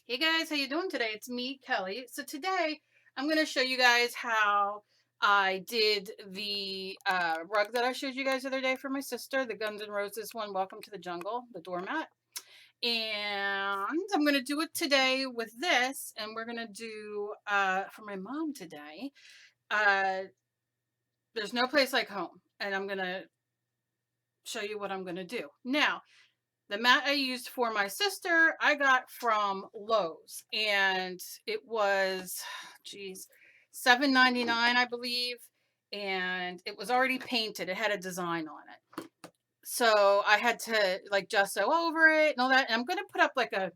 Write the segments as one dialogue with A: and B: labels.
A: Hey guys, how you doing today? It's me, Kelly. So today I'm going to show you guys how I did the rug that I showed you guys the other day for my sister, the Guns N' Roses one, Welcome to the Jungle, the doormat. And I'm going to do it today with this, and we're going to do for my mom today. Uh, there's no place like home, and I'm going to show you what I'm going to do. Now, the mat I used for my sister, I got from Lowe's, and it was, geez, $7.99, I believe, and it was already painted. It had a design on it, so I had to like gesso over it and all that. And I'm gonna put up like a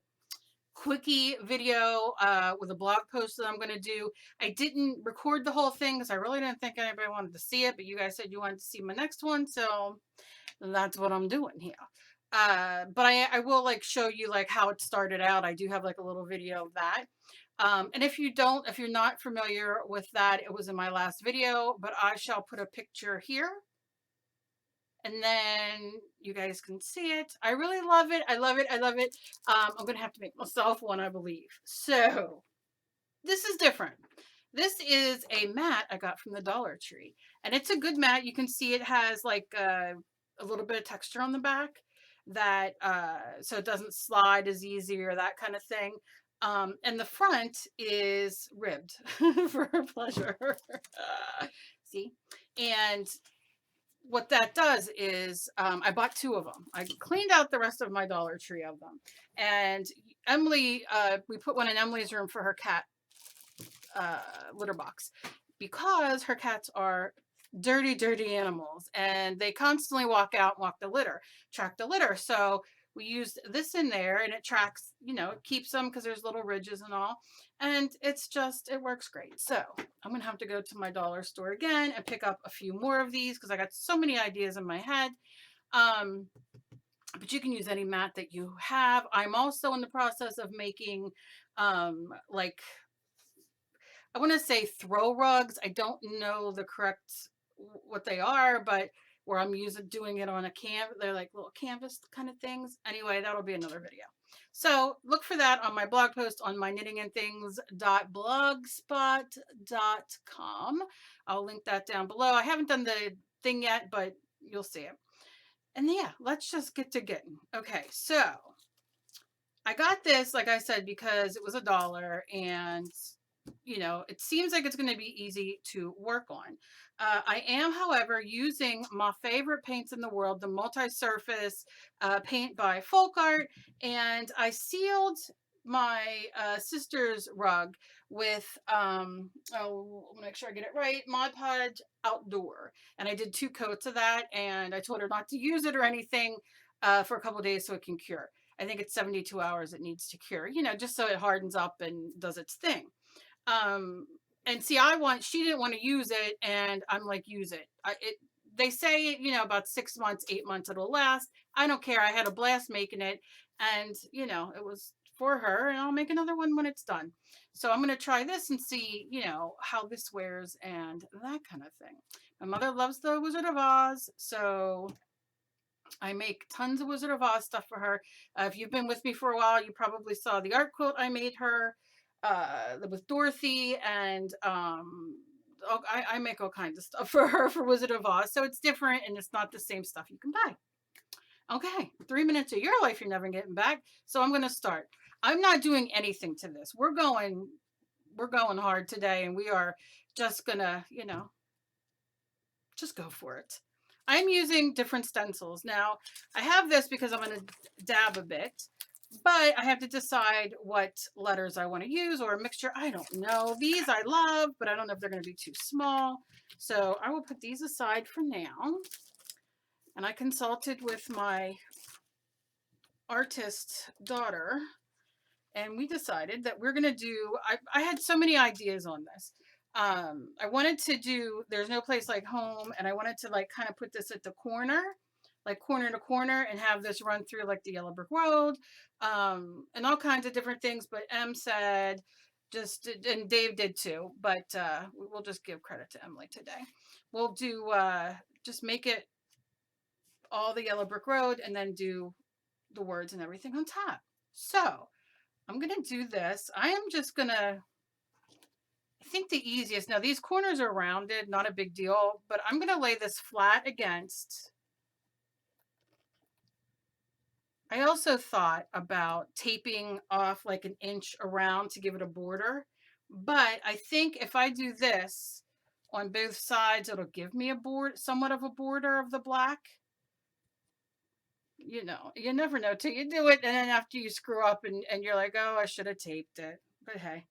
A: quickie video with a blog post that I'm gonna do. I didn't record the whole thing because I really didn't think anybody wanted to see it, but you guys said you wanted to see my next one, so that's what I'm doing here. But I will like show you like how it started out. I do have like a little video of that. And if you're not familiar with that, it was in my last video, but I shall put a picture here and then you guys can see it. I really love it. I love it. I love it. I'm going to have to make myself one, I believe. So this is different. This is a mat I got from the Dollar Tree, and it's a good mat. You can see it has like a little bit of texture on the back that so it doesn't slide as easy or that kind of thing. And the front is ribbed for pleasure. See, and what that does is I bought two of them. I cleaned out the rest of my Dollar Tree of them, and Emily, we put one in Emily's room for her cat litter box because her cats are dirty animals and they constantly walk out and track the litter. So we used this in there and it tracks, it keeps them because there's little ridges and all. And it works great. So I'm going to have to go to my dollar store again and pick up a few more of these because I got so many ideas in my head. Um, but you can use any mat that you have. I'm also in the process of making like I want to say throw rugs. I don't know the correct what they are, but where I'm doing it on a they're like little canvas kind of things. Anyway, that'll be another video. So look for that on my blog post on my knittingandthings.blogspot.com. I'll link that down below. I haven't done the thing yet, but you'll see it. And yeah, let's just get to getting. Okay, so I got this, like I said, because it was $1 and it seems like it's going to be easy to work on. I am, however, using my favorite paints in the world, the multi-surface paint by Folk Art, and I sealed my sister's rug with, oh, I'll make sure I get it right, Mod Podge Outdoor. And I did 2 coats of that, and I told her not to use it or anything for a couple days so it can cure. I think it's 72 hours it needs to cure, just so it hardens up and does its thing. Um, and see, she didn't want to use it, and I'm like, use it. They say, about 6 months, 8 months it'll last. I don't care. I had a blast making it, and it was for her, and I'll make another one when it's done. So I'm gonna try this and see, how this wears and that kind of thing. My mother loves the Wizard of Oz, so I make tons of Wizard of Oz stuff for her. If you've been with me for a while, you probably saw the art quilt I made her with Dorothy, and I make all kinds of stuff for her for Wizard of Oz. So it's different and it's not the same stuff you can buy. Okay, 3 minutes of your life you're never getting back. So I'm going to start. I'm not doing anything to this. We're going hard today, and we are just gonna, just go for it. I'm using different stencils. Now, I have this because I'm going to dab a bit, but I have to decide what letters I want to use or a mixture. I don't know. These I love, but I don't know if they're going to be too small. So I will put these aside for now. And I consulted with my artist daughter, and we decided that we're going to do, I had so many ideas on this. I wanted to do There's No Place Like Home, and I wanted to like kind of put this at the corner, like corner to corner, and have this run through like the yellow brick road, and all kinds of different things. But Em said and Dave did too, but we'll just give credit to Emily today. We'll do just make it all the yellow brick road and then do the words and everything on top. So I'm going to do this. I am just going to, I think the easiest, now these corners are rounded, not a big deal, but I'm going to lay this flat against. I also thought about taping off like an inch around to give it a border, but I think if I do this on both sides, it'll give me a somewhat of a border of the black. You know, you never know till you do it, and then after you screw up and you're like, oh, I should have taped it. But hey,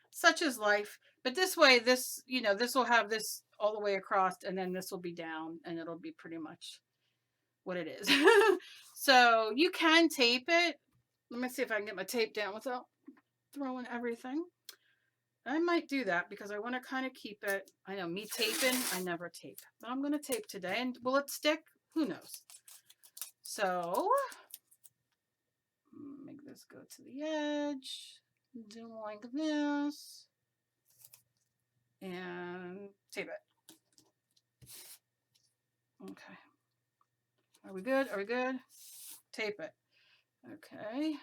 A: such is life. But this way, this, you know, this will have this all the way across, and then this will be down, and it'll be pretty much what it is. So you can tape it. Let me see if I can get my tape down without throwing everything. I might do that because I want to kind of keep it. I know me taping, I never tape, but I'm going to tape today. And will it stick? Who knows? So make this go to the edge, do like this, and tape it. Okay. Are we good? Are we good? Tape it. Okay.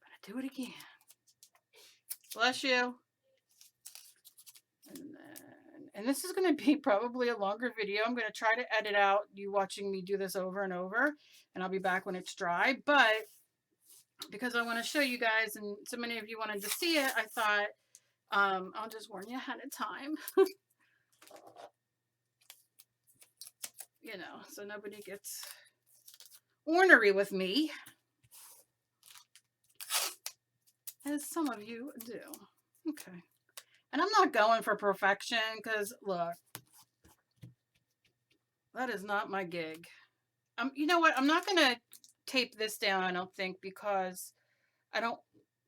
A: Gonna do it again. Bless you. And this is going to be probably a longer video. I'm going to try to edit out you watching me do this over and over, and I'll be back when it's dry. But because I want to show you guys, and so many of you wanted to see it, I thought I'll just warn you ahead of time. You know, so nobody gets ornery with me, as some of you do. Okay. And I'm not going for perfection because, look, that is not my gig. You know what? I'm not going to tape this down, I don't think, because I don't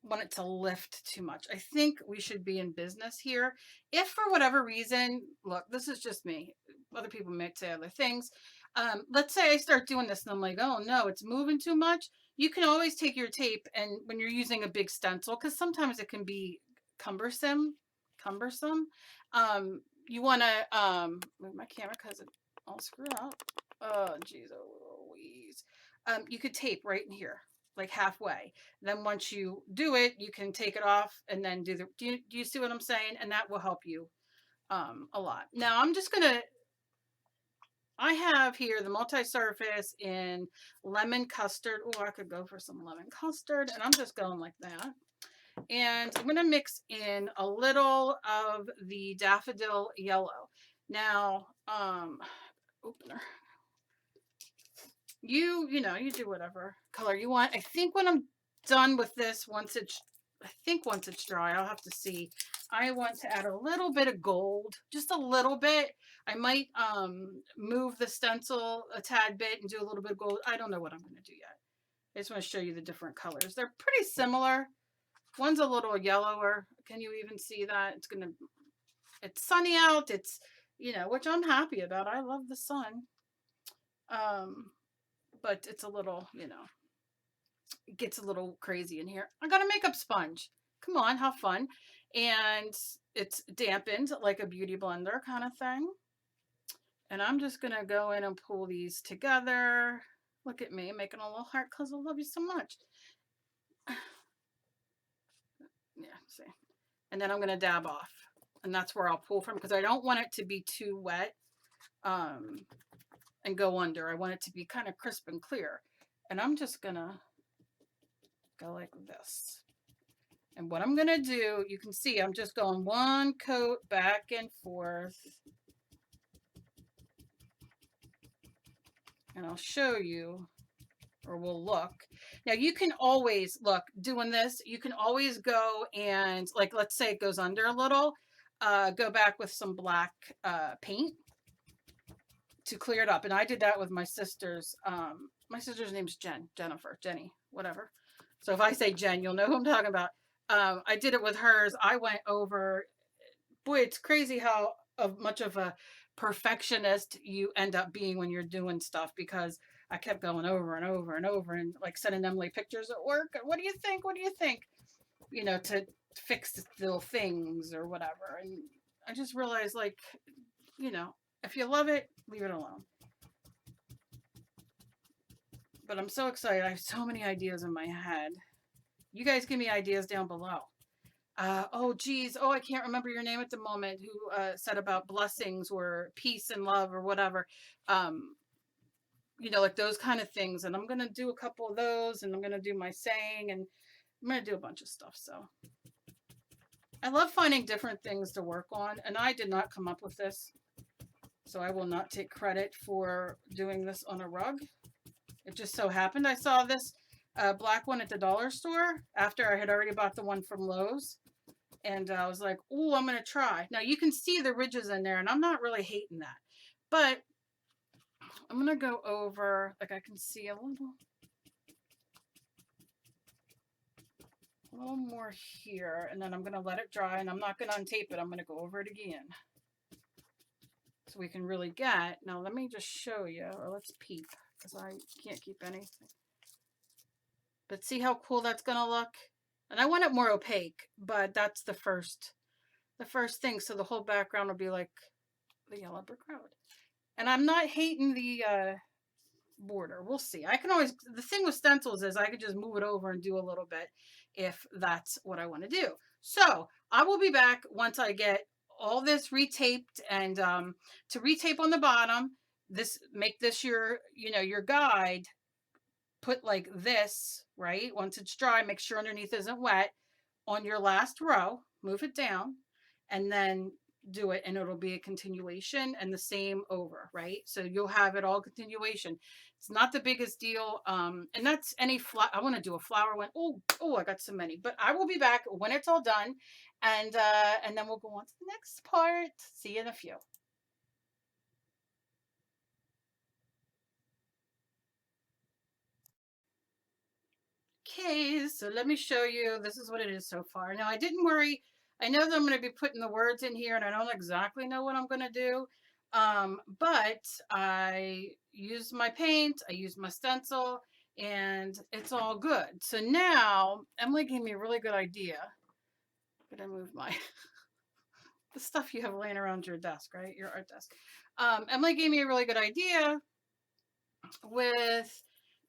A: want it to lift too much. I think we should be in business here. If for whatever reason, look, this is just me. Other people may say other things. Let's say I start doing this and I'm like, oh no, it's moving too much. You can always take your tape, and when you're using a big stencil, because sometimes it can be cumbersome. You want to move my camera because it all screwed up. Oh, geez, oh, Louise. You could tape right in here, like halfway. Then once you do it, you can take it off and then do you see what I'm saying? And that will help you a lot. Now I'm just gonna, I have here the multi-surface in lemon custard. Oh, I could go for some lemon custard, and I'm just going like that. And I'm gonna mix in a little of the daffodil yellow. Now, opener. You know, you do whatever color you want. I think when I'm done with this, once it's dry, I'll have to see. I want to add a little bit of gold, just a little bit. I might move the stencil a tad bit and do a little bit of gold. I don't know what I'm going to do yet. I just want to show you the different colors. They're pretty similar. One's a little yellower. Can you even see that? It's sunny out. It's, you know, which I'm happy about. I love the sun. But it's a little, you know, it gets a little crazy in here. I got a makeup sponge. Come on, have fun. And it's dampened like a beauty blender kind of thing. And I'm just going to go in and pull these together. Look at me making a little heart because I love you so much. Yeah, see. And then I'm going to dab off. And that's where I'll pull from because I don't want it to be too wet and go under. I want it to be kind of crisp and clear. And I'm just going to go like this. And what I'm going to do, you can see I'm just going one coat back and forth. And I'll show you, or we'll look. Now you can always, look, doing this, you can always go and, like, let's say it goes under a little, go back with some black paint to clear it up. And I did that with my sister's name's Jenny, whatever. So if I say Jen, you'll know who I'm talking about. I did it with hers. I went over, boy, it's crazy how much of a perfectionist you end up being when you're doing stuff, because I kept going over and over and over and like sending Emily pictures at work. What do you think? What do you think? You know, to fix little things or whatever. And I just realized, like, you know, if you love it, leave it alone. But I'm so excited. I have so many ideas in my head. You guys give me ideas down below. Oh, geez. Oh, I can't remember your name at the moment who said about blessings or peace and love or whatever. You know, like those kind of things. And I'm going to do a couple of those, and I'm going to do my saying, and I'm going to do a bunch of stuff. So I love finding different things to work on. And I did not come up with this, so I will not take credit for doing this on a rug. It just so happened I saw this black one at the dollar store after I had already bought the one from Lowe's. And I was like, oh, I'm going to try. Now you can see the ridges in there, and I'm not really hating that. But I'm going to go over, like I can see a little more here, and then I'm going to let it dry, and I'm not going to untape it. I'm going to go over it again so we can really get. Now let me just show you, or let's peep, because I can't keep anything. But see how cool that's going to look? And I want it more opaque, but that's the first thing. So the whole background will be like the yellow brick road. And I'm not hating the border. We'll see. I can always, the thing with stencils is I could just move it over and do a little bit if that's what I want to do. So I will be back once I get all this retaped, and to retape on the bottom, make this your, you know, your guide. Put like this, right? Once it's dry, make sure underneath isn't wet. On your last row, move it down, and then do it, and it'll be a continuation, and the same over, right? So you'll have it all continuation. It's not the biggest deal. And that's any I want to do a flower one. Oh, I got so many. But I will be back when it's all done, and then we'll go on to the next part. See you in a few. Okay, so let me show you. This is what it is so far. Now, I didn't worry. I know that I'm going to be putting the words in here, and I don't exactly know what I'm going to do. But I used my paint, I used my stencil, and it's all good. So now, Emily gave me a really good idea. I'm going to move my the stuff you have laying around your desk, right? Your art desk. Emily gave me a really good idea with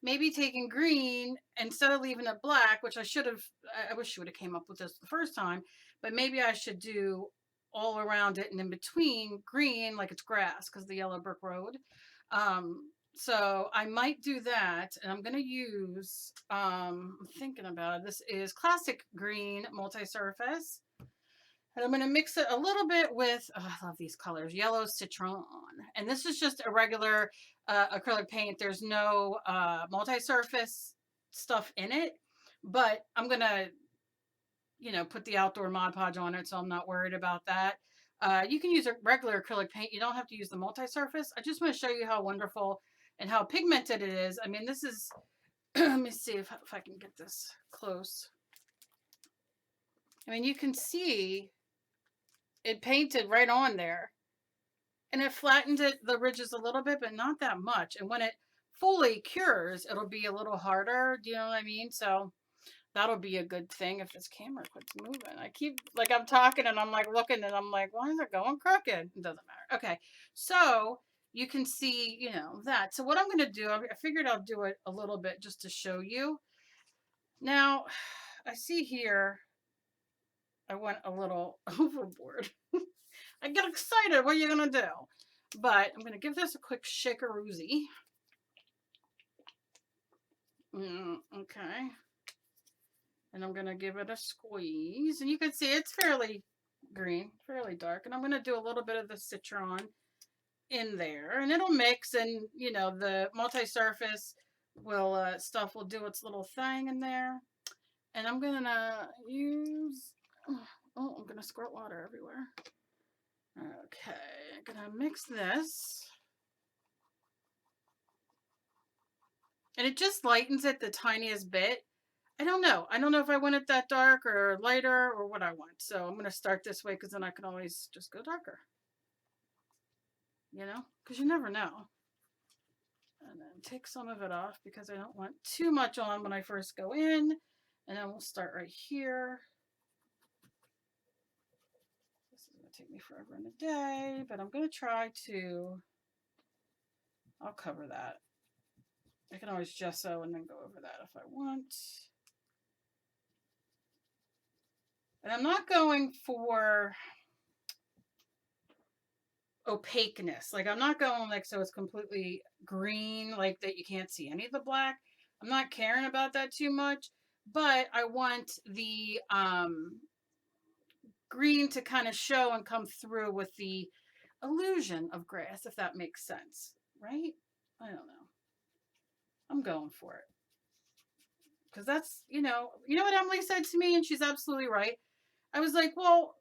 A: maybe taking green instead of leaving it black, which I should have. I wish she would have came up with this the first time, but maybe I should do all around it and in between green like it's grass because the yellow brick road. So I might do that, and I'm going to use, I'm thinking about it. This is classic green multi-surface. And I'm going to mix it a little bit with, oh, I love these colors, yellow citron. And this is just a regular acrylic paint. There's no multi-surface stuff in it, but I'm going to, you know, put the outdoor Mod Podge on it, so I'm not worried about that. You can use a regular acrylic paint. You don't have to use the multi-surface. I just want to show you how wonderful and how pigmented it is. I mean, this is, let me see if I can get this close. I mean, you can see it painted right on there, and it flattened the ridges a little bit, but not that much. And when it fully cures, it'll be a little harder. Do you know what I mean? So that'll be a good thing if this camera quits moving. I keep, like, I'm talking and I'm like looking and I'm like, why is it going crooked? It doesn't matter. Okay. So you can see, you know, that. So what I'm going to do, I figured I'll do it a little bit just to show you. Now, I see here, I went a little overboard. I get excited. What are you going to do? But I'm going to give this a quick shakeroozy. Okay. And I'm going to give it a squeeze. And you can see it's fairly green, fairly dark. And I'm going to do a little bit of the citron in there. And it'll mix. And, you know, the multi-surface stuff will do its little thing in there. And I'm going to use... Oh, I'm going to squirt water everywhere. Okay, I'm going to mix this. And it just lightens it the tiniest bit. I don't know. I don't know if I want it that dark or lighter or what I want. So I'm going to start this way because then I can always just go darker. You know, because you never know. And then take some of it off because I don't want too much on when I first go in. And then we'll start right here. This is going to take me forever in a day, but I'm going to try to, I'll cover that. I can always gesso and then go over that if I want. And I'm not going for opaqueness. Like I'm not going like so it's completely green, like that you can't see any of the black. I'm not caring about that too much, but I want the green to kind of show and come through with the illusion of grass, if that makes sense, right? I don't know. I'm going for it. Because that's, what Emily said to me, and she's absolutely right. I was like, well,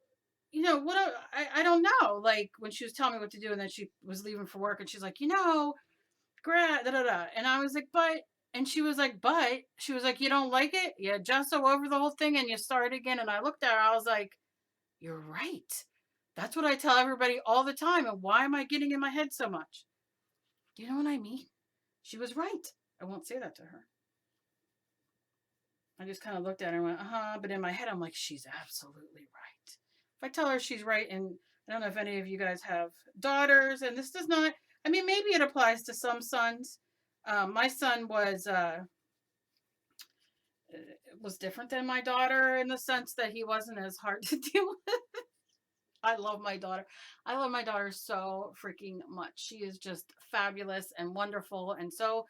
A: what I don't know. Like when she was telling me what to do, and then she was leaving for work, and she's like, da da da. And I was like, and she was like, you don't like it? You gesso over the whole thing and you start again. And I looked at her, I was like, you're right. That's what I tell everybody all the time. And why am I getting in my head so much? Do you know what I mean? She was right. I won't say that to her. I just kind of looked at her and went, but in my head, I'm like, she's absolutely right. If I tell her she's right, and I don't know if any of you guys have daughters, and this does not, I mean, maybe it applies to some sons. My son was different than my daughter in the sense that he wasn't as hard to deal with. I love my daughter. I love my daughter so freaking much. She is just fabulous and wonderful, and so,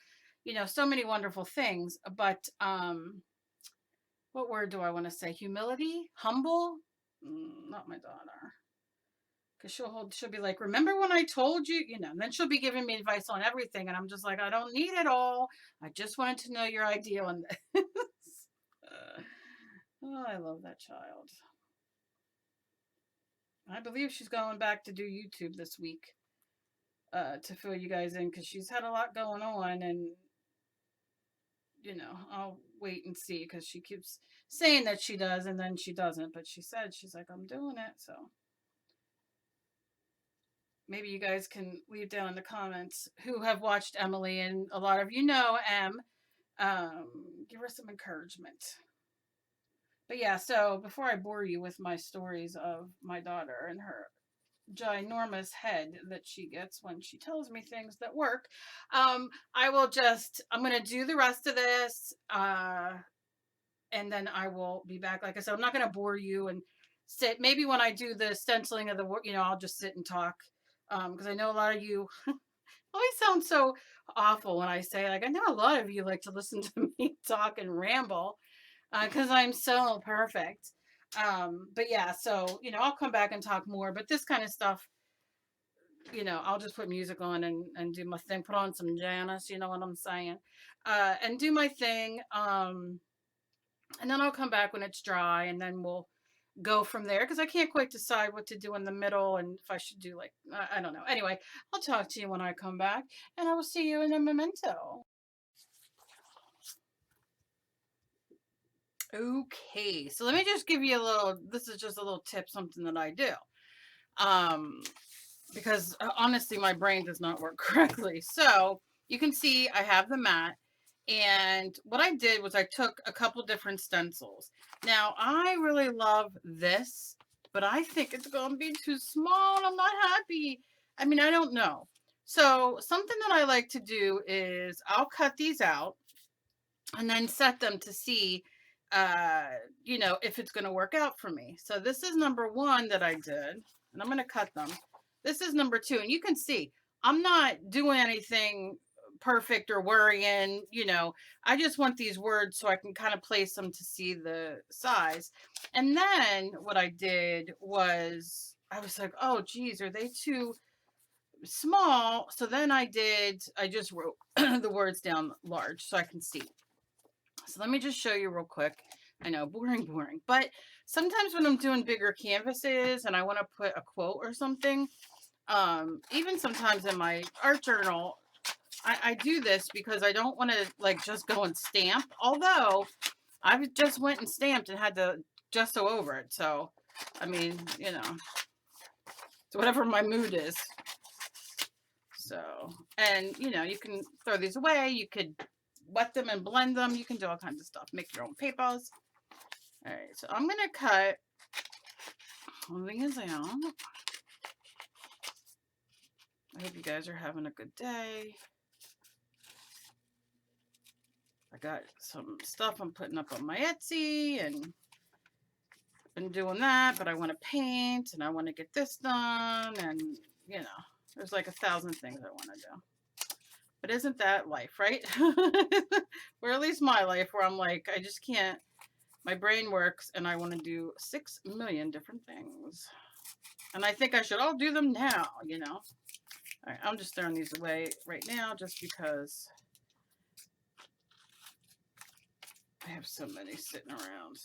A: so many wonderful things. But what word do I want to say? Humility, humble. Not my daughter, because she'll be like, remember when I told you, and then she'll be giving me advice on everything, and I'm just like, I don't need it all. I just wanted to know your idea on this. Oh, I love that child. I believe she's going back to do YouTube this week to fill you guys in, because she's had a lot going on, and I'll wait and see, because she keeps saying that she does and then she doesn't, but she's like, I'm doing it. So maybe you guys can leave down in the comments who have watched Emily, and a lot of you know Em. Give her some encouragement. But yeah, so before I bore you with my stories of my daughter and her ginormous head that she gets when she tells me things that work, I'm going to do the rest of this, and then I will be back. Like I said, I'm not going to bore you and sit. Maybe when I do the stenciling of the work, I'll just sit and talk, because I know a lot of you always sound so awful when I say, like, I know a lot of you like to listen to me talk and ramble, because I'm so perfect. But yeah, so, I'll come back and talk more, but this kind of stuff, I'll just put music on and do my thing, put on some Janice, you know what I'm saying? And do my thing. And then I'll come back when it's dry, and then we'll go from there, because I can't quite decide what to do in the middle, and if I should do like, I don't know. Anyway, I'll talk to you when I come back, and I will see you in a memento. Okay, so let me just give you this is just a little tip, something that I do. Because honestly, my brain does not work correctly. So you can see I have the mat, and what I did was I took a couple different stencils. Now, I really love this, but I think it's going to be too small. I'm not happy. I mean, I don't know. So something that I like to do is I'll cut these out and then set them to see, if it's going to work out for me. So this is number 1 that I did, and I'm going to cut them. This is number 2, and you can see I'm not doing anything perfect or worrying, I just want these words so I can kind of place them to see the size. And then what I did was I was like, oh geez, are they too small? So then I just wrote the words down large so I can see. So let me just show you real quick. I know, boring, but sometimes when I'm doing bigger canvases and I want to put a quote or something, even sometimes in my art journal, I do this because I don't want to like just go and stamp, although I just went and stamped and had to gesso over it. So, I mean, it's whatever my mood is. So, and you can throw these away. You could wet them and blend them. You can do all kinds of stuff. Make your own papers. All right, so I'm going to cut these out. I hope you guys are having a good day. got some stuff I'm putting up on my Etsy and been doing that, but I want to paint and I want to get this done, and you know, there's like 1,000 things I want to do. But isn't that life, right? Or at least my life, where I'm like, I just can't, my brain works and I want to do 6 million different things. And I think I should all do them now, you know. All right, I'm just throwing these away right now just because I have so many sitting around.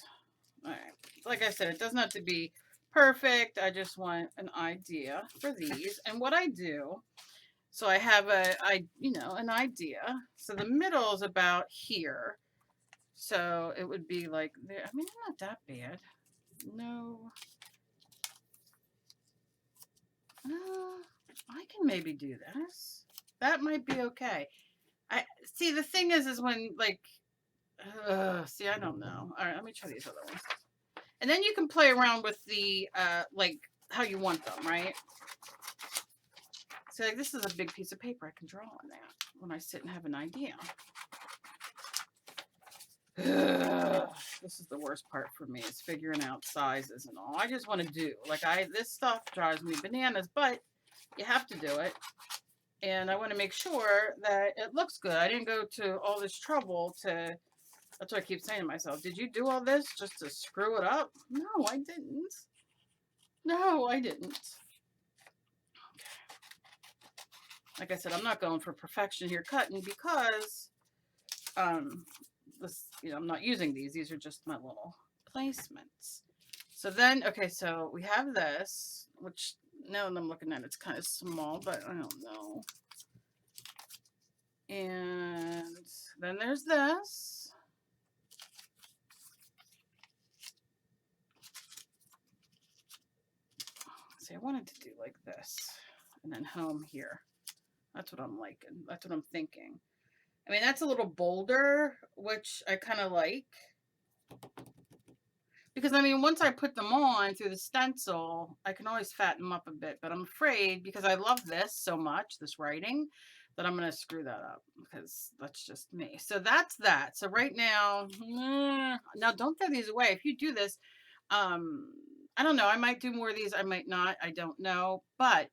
A: All right, like I said, it doesn't have to be perfect. I just want an idea for these. And what I do, so I have an idea. So the middle is about here. So it would be like there. I mean, not that bad. No. I can maybe do this. That might be okay. I see. The thing is when like, see, I don't know. All right, let me try these other ones. And then you can play around with the like how you want them, right? So like, this is a big piece of paper. I can draw on that when I sit and have an idea. This is the worst part for me, is figuring out sizes and all. I just want to do like this stuff drives me bananas, but you have to do it. And I want to make sure that it looks good. I didn't go to all this trouble to, that's what I keep saying to myself. Did you do all this just to screw it up? No, I didn't. No, I didn't. Like I said, I'm not going for perfection here cutting because this, you know, I'm not using these. These are just my little placements. So then, okay, so we have this, which now that I'm looking at it, it's kind of small, but I don't know. And then there's this. See, I wanted to do like this and then home here. That's what I'm liking. That's what I'm thinking. I mean, that's a little bolder, which I kind of like. Because, I mean, once I put them on through the stencil, I can always fatten them up a bit. But I'm afraid, because I love this so much, this writing, that I'm going to screw that up. Because that's just me. So that's that. So right now, now don't throw these away. If you do this, I don't know. I might do more of these. I might not. I don't know. But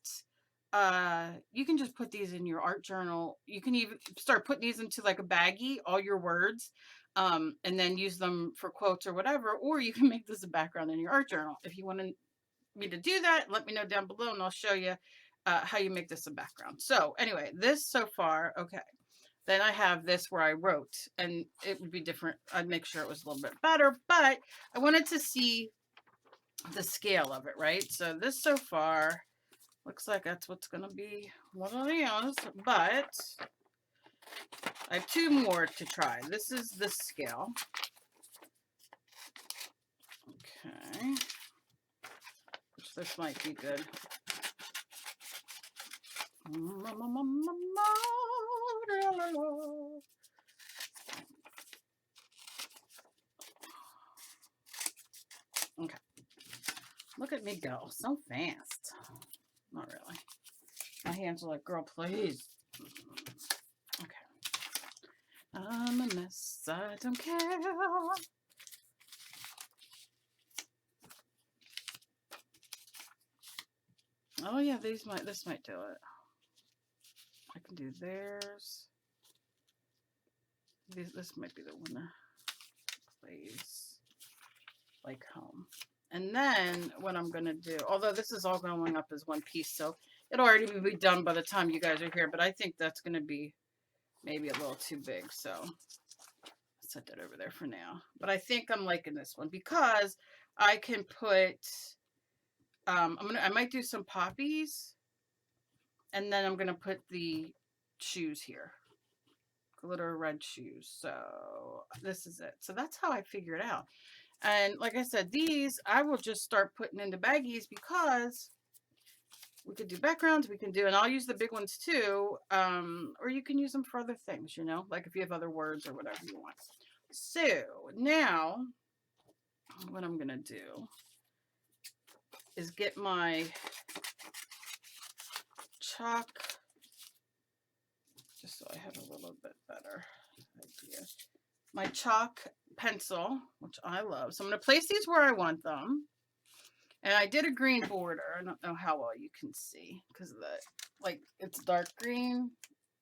A: you can just put these in your art journal. You can even start putting these into like a baggie, all your words. And then use them for quotes or whatever, or you can make this a background in your art journal. If you want me to do that, let me know down below and I'll show you how you make this a background. So anyway, this so far, okay. Then I have this where I wrote, and it would be different. I'd make sure it was a little bit better, but I wanted to see the scale of it, right? So this so far looks like that's what's going to be what it is, but I have 2 more to try. This is the scale. Okay. Which this might be good. Okay. Look at me go. So fast. Not really. My hands are like, girl, please. Okay. I'm a mess. I don't care. Oh yeah, this might do it. I can do theirs. This might be the one to place like home. And then what I'm gonna do, although this is all going up as one piece, so it'll already be done by the time you guys are here, but I think that's gonna be maybe a little too big, so I'll set that over there for now. But I think I'm liking this one because I can put I might do some poppies, and then I'm gonna put the shoes here, glitter red shoes. So this is it. So that's how I figure it out. And like I said, these I will just start putting into baggies because we could do backgrounds, we can do, and I'll use the big ones too, or you can use them for other things, you know, like if you have other words or whatever you want. So now what I'm gonna do is get my chalk, just so I have a little bit better idea. my chalk pencil, which I love. So I'm going to place these where I want them. And I did a green border. I don't know how well you can see because of the, like, it's dark green.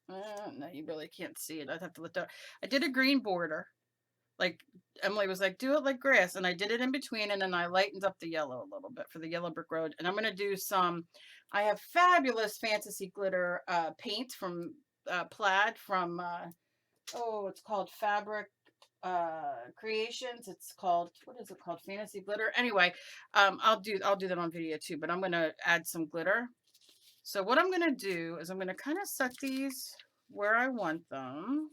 A: No, you really can't see it. I'd have to look up. I did a green border. Like Emily was like, do it like grass. And I did it in between, and then I lightened up the yellow a little bit for the yellow brick road. And I'm going to do some, I have fabulous fantasy glitter paint from Plaid from, oh, it's called Fabric Creations. It's called, what is it called? Fantasy Glitter. Anyway, I'll do that on video too, but I'm going to add some glitter. So what I'm going to do is I'm going to kind of set these where I want them.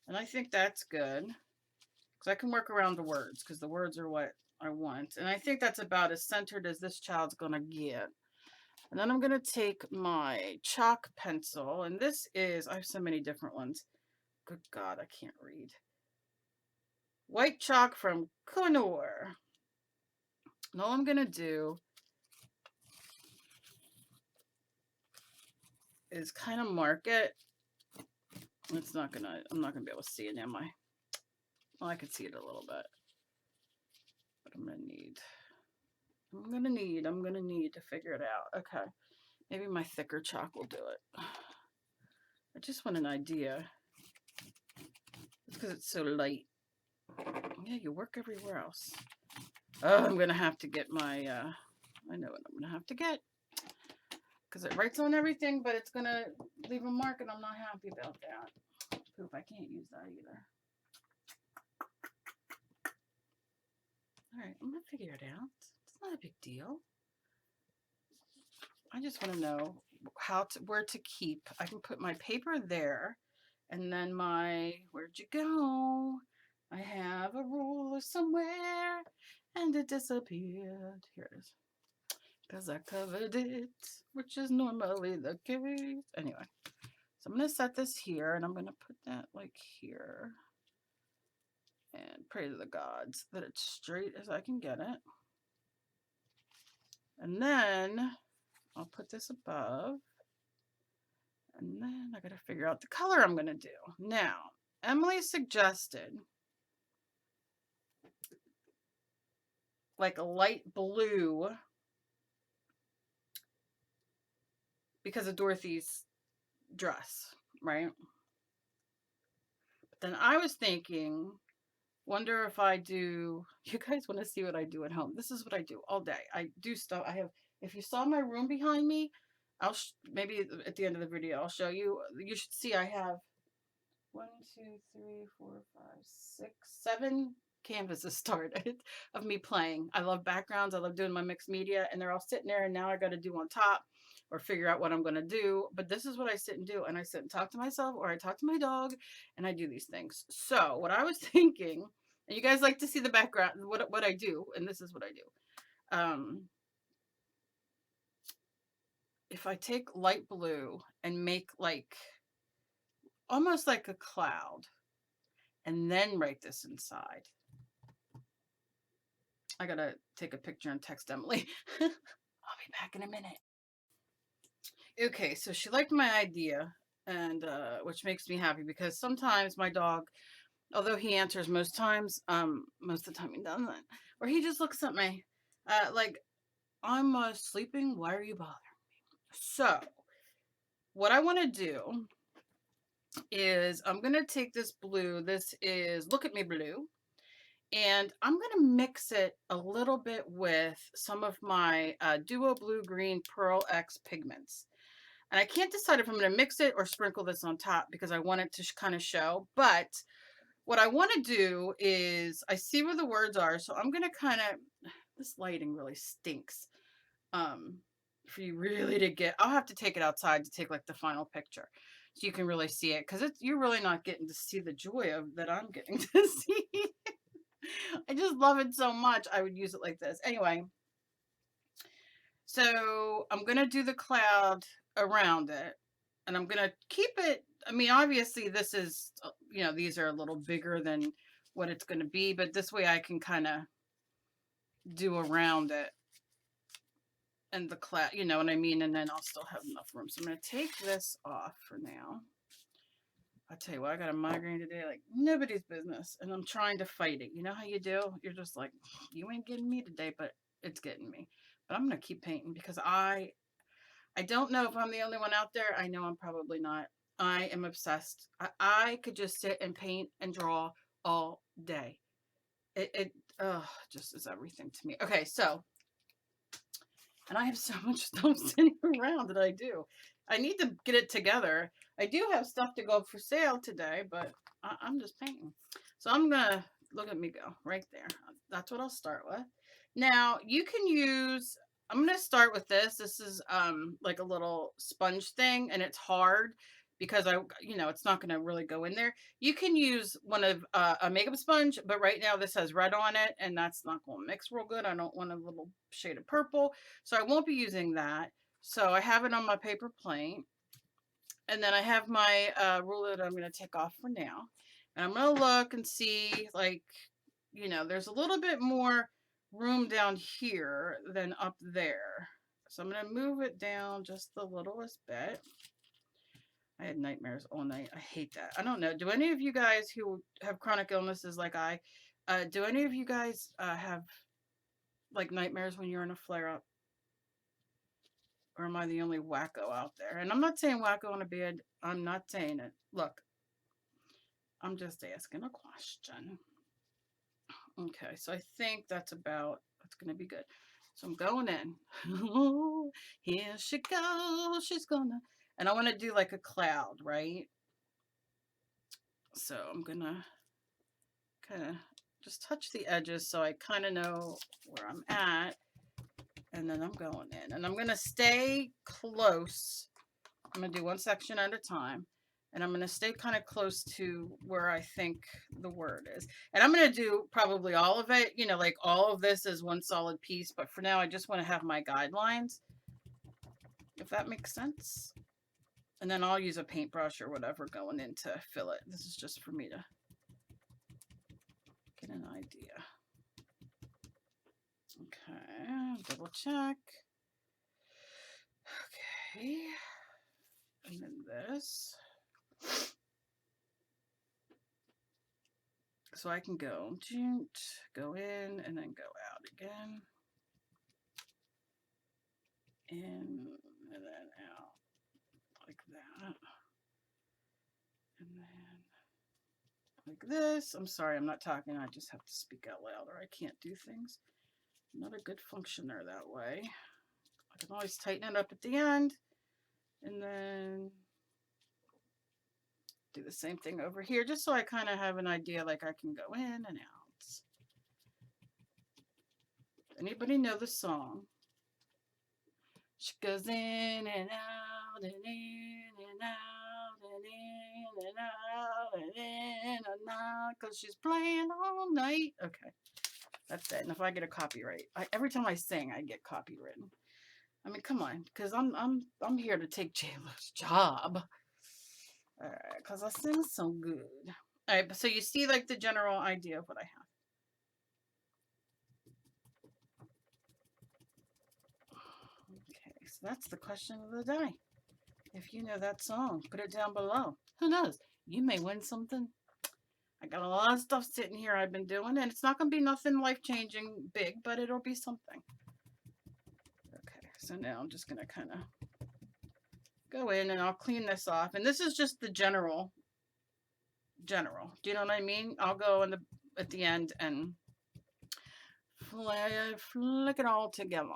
A: And I think that's good. Because I can work around the words, because the words are what I want. And I think that's about as centered as this child's going to get. And then I'm going to take my chalk pencil. And this is, I have so many different ones. Good God, I can't read. White chalk from Conor. And all I'm going to do is kind of mark it. It's not going to, I'm not going to be able to see it, am I? Well, I can see it a little bit. But I'm going to need to figure it out. Okay. Maybe my thicker chalk will do it. I just want an idea. It's because it's so light. Yeah, you work everywhere else. Oh, I'm going to have to get my, I know what I'm going to have to get. Because it writes on everything, but it's going to leave a mark, and I'm not happy about that. Poop, I can't use that either. All right, I'm going to figure it out. It's not a big deal. I just want to know where to keep. I can put my paper there, and then my, where'd you go? I have a ruler somewhere, and it disappeared. Here it is. Because I covered it, which is normally the case. Anyway, so I'm going to set this here, and I'm going to put that like here. And pray to the gods that it's straight as I can get it. And then I'll put this above. And then I got to figure out the color I'm going to do. Now, Emily suggested like a light blue because of Dorothy's dress, right? But then I was thinking, wonder if I do, you guys want to see what I do at home. This is what I do all day. I do stuff. I have, if you saw my room behind me, I'll maybe at the end of the video, I'll show you. You should see I have 1, 2, 3, 4, 5, 6, 7 canvases started of me playing. I love backgrounds. I love doing my mixed media, and they're all sitting there, and now I got to do on top or figure out what I'm going to do. But this is what I sit and do, and I sit and talk to myself, or I talk to my dog, and I do these things. So what I was thinking, and you guys like to see the background, what I do, and this is what I do. If I take light blue and make like almost like a cloud, and then write this inside. I gotta take a picture and text Emily. I'll be back in a minute. Okay, so she liked my idea, and which makes me happy because sometimes my dog, although he answers most times, most of the time he doesn't, or he just looks at me like, I'm sleeping, why are you bothering me? So what I want to do is I'm going to take this blue. This is Look at Me Blue. And I'm going to mix it a little bit with some of my Duo Blue Green Pearl X pigments. And I can't decide if I'm going to mix it or sprinkle this on top because I want it to kind of show. But what I want to do is, I see where the words are. So I'm going to kind of, this lighting really stinks. For you really to get, I'll have to take it outside to take like the final picture so you can really see it, because you're really not getting to see the joy of that I'm getting to see. I just love it so much. I would use it like this. Anyway, so I'm going to do the cloud around it, and I'm going to keep it. I mean, obviously this is, you know, these are a little bigger than what it's going to be, but this way I can kind of do around it and the cloud, you know what I mean? And then I'll still have enough room. So I'm going to take this off for now. I tell you what, I got a migraine today like nobody's business, and I'm trying to fight it. You know how you do? You're just like, you ain't getting me today, but it's getting me. But I'm gonna keep painting because I don't know if I'm the only one out there. I know I'm probably not. I am obsessed. I could just sit and paint and draw all day. It just is everything to me. Okay, so, and I have so much stuff sitting around that I do. I need to get it together. I do have stuff to go for sale today, but I'm just painting. So I'm gonna, look at me go right there. That's what I'll start with. Now you can use, I'm gonna start with this. This is like a little sponge thing, and it's hard because it's not gonna really go in there. You can use one of a makeup sponge, but right now this has red on it, and that's not gonna mix real good. I don't want a little shade of purple, so I won't be using that. So I have it on my paper plate. And then I have my ruler that I'm going to take off for now. And I'm going to look and see, like, there's a little bit more room down here than up there. So I'm going to move it down just the littlest bit. I had nightmares all night. I hate that. I don't know. Do any of you guys who have chronic illnesses like do any of you guys have like nightmares when you're in a flare-up? Or am I the only wacko out there? And I'm not saying wacko on a bed. I'm not saying it. Look, I'm just asking a question. Okay, so I think that's going to be good. So I'm going in. Here she goes. She's gonna. And I want to do like a cloud, right? So I'm going to kind of just touch the edges so I kind of know where I'm at. And then I'm going in. And I'm going to stay close. I'm going to do one section at a time. And I'm going to stay kind of close to where I think the word is. And I'm going to do probably all of it. Like all of this is one solid piece. But for now, I just want to have my guidelines. If that makes sense. And then I'll use a paintbrush or whatever going in to fill it. This is just for me to get an idea. Okay, double check. Okay. And then this. So I can go in and then go out again. In and then out like that. And then like this. I'm sorry, I'm not talking. I just have to speak out loud or I can't do things. I'm not a good functioner that way. I can always tighten it up at the end and then do the same thing over here just so I kind of have an idea, like I can go in and out. Anybody know the song? She goes in and out and in and out and in and out and in and out because she's playing all night. Okay, that's it. And if I get a copyright, every time I sing, I get copywritten. I mean, come on, because I'm here to take J-Lo's job. All right, because I sing so good. All right, so you see like the general idea of what I have. Okay, so that's the question of the day. If you know that song, put it down below. Who knows? You may win something. I got a lot of stuff sitting here I've been doing, and it's not going to be nothing life-changing big, but it'll be something. Okay, so now I'm just going to kind of go in and I'll clean this off. And this is just the general. Do you know what I mean? I'll go at the end and flick it all together.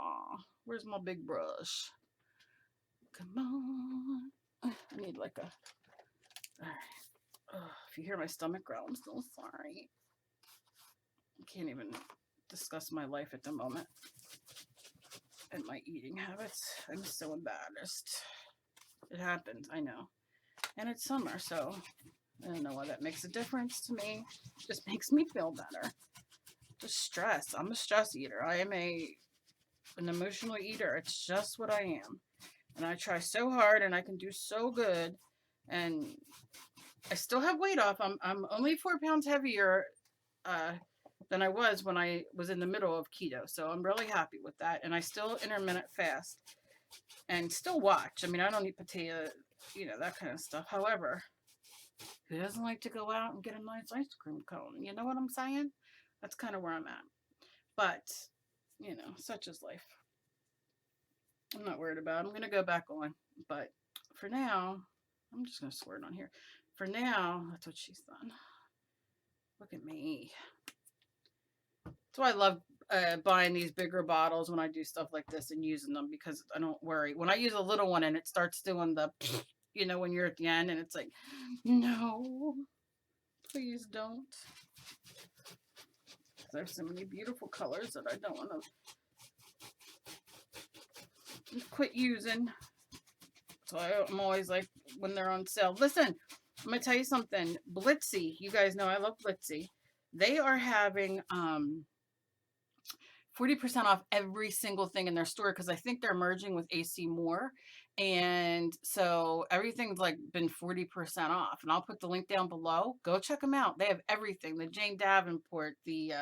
A: Where's my big brush? Come on. I need like a... All right. If you hear my stomach growl, I'm so sorry. I can't even discuss my life at the moment and my eating habits. I'm so embarrassed. It happens, I know. And it's summer, so I don't know why that makes a difference to me. It just makes me feel better. Just stress. I'm a stress eater. I am an emotional eater. It's just what I am. And I try so hard and I can do so good. And I still have weight off. I'm only 4 pounds heavier than I was when I was in the middle of keto. So I'm really happy with that. And I still intermittent fast and still watch. I mean, I don't eat potato, that kind of stuff. However, Who doesn't like to go out and get a nice ice cream cone? You know what I'm saying? That's kind of where I'm at. But, you know, such is life. I'm not worried about it. I'm going to go back on. But for now, I'm just going to swear it on here. For now, that's what she's done. Look at me. That's why I love buying these bigger bottles when I do stuff like this and using them, because I don't worry. When I use a little one and it starts doing the, you know, when you're at the end and it's like, no, please don't. There's so many beautiful colors that I don't want to quit using. So I'm always like, when they're on sale. Listen, I'm going to tell you something. Blitzy, you guys know I love Blitzy. They are having 40% off every single thing in their store, because I think they're merging with AC Moore. And so everything's like been 40% off. And I'll put the link down below. Go check them out. They have everything. The Jane Davenport, the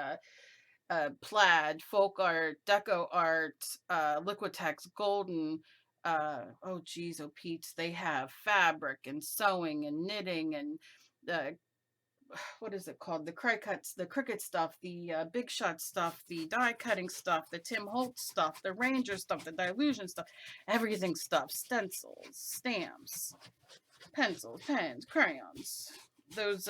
A: plaid, folk art, deco art, Liquitex, golden, oh geez, oh Pete's. They have fabric and sewing and knitting and what is it called? The Cricut, the Cricut stuff, the Big Shot stuff, the die cutting stuff, the Tim Holtz stuff, the Ranger stuff, the Dilution stuff, everything stuff, stencils, stamps, pencils, pens, crayons, those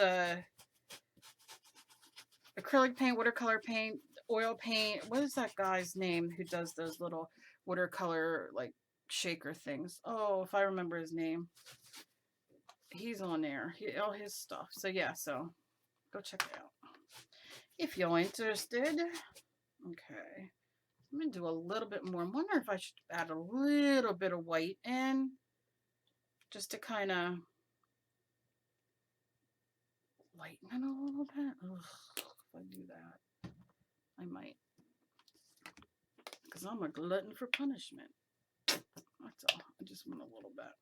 A: acrylic paint, watercolor paint, oil paint. What is that guy's name who does those little watercolor like shaker things? Oh, if I remember his name. He's on there. All his stuff. So yeah, so go check it out if you're interested. Okay. I'm going to do a little bit more. I'm wondering if I should add a little bit of white in, just to kind of lighten it a little bit. Ugh, if I do that, I might. Because I'm a glutton for punishment. That's all. I just want a little bit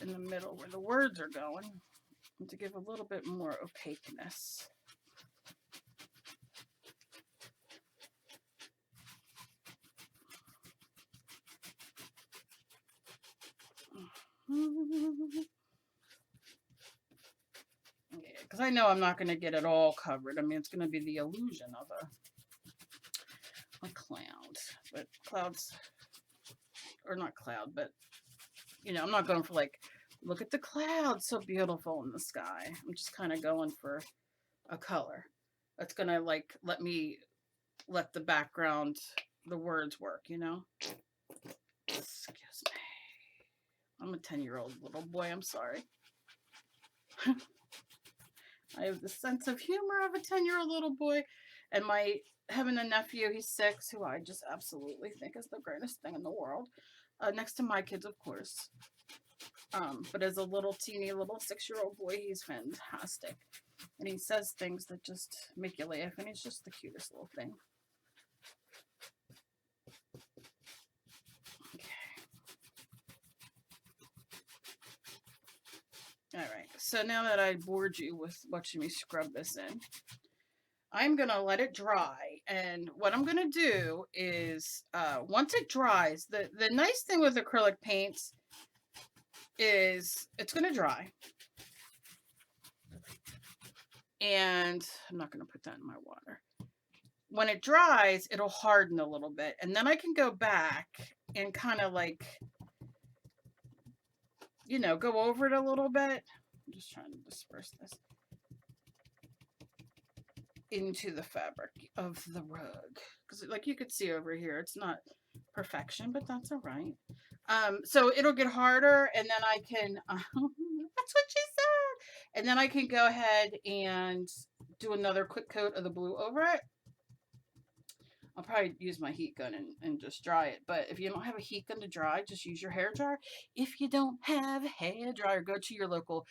A: in the middle where the words are going, and to give a little bit more opaqueness. Yeah, because I know I'm not going to get it all covered. I mean, it's going to be the illusion of a cloud, but clouds, or not cloud, but you know, I'm not going for like, look at the clouds, so beautiful in the sky. I'm just kind of going for a color that's going to like let the background, the words work, you know. Excuse me. I'm a 10-year-old little boy. I'm sorry. I have the sense of humor of a 10-year-old little boy. And having a nephew, he's 6, who I just absolutely think is the greatest thing in the world. Next to my kids, of course. But as a little teeny little 6-year-old boy, he's fantastic. And he says things that just make you laugh. And he's just the cutest little thing. All right, so now that I bored you with watching me scrub this in, I'm going to let it dry. And what I'm going to do is, once it dries, the nice thing with acrylic paints is it's going to dry. And I'm not going to put that in my water. When it dries, it'll harden a little bit. And then I can go back and kind of like, you know, go over it a little bit. I'm just trying to disperse this into the fabric of the rug, because like you could see over here, it's not perfection, but that's all right. So it'll get harder, and then I can that's what she said, and then I can go ahead and do another quick coat of the blue over it. I'll probably use my heat gun and just dry it. But if you don't have a heat gun to dry, just use your hair dryer. If you don't have a hair dryer, go to your local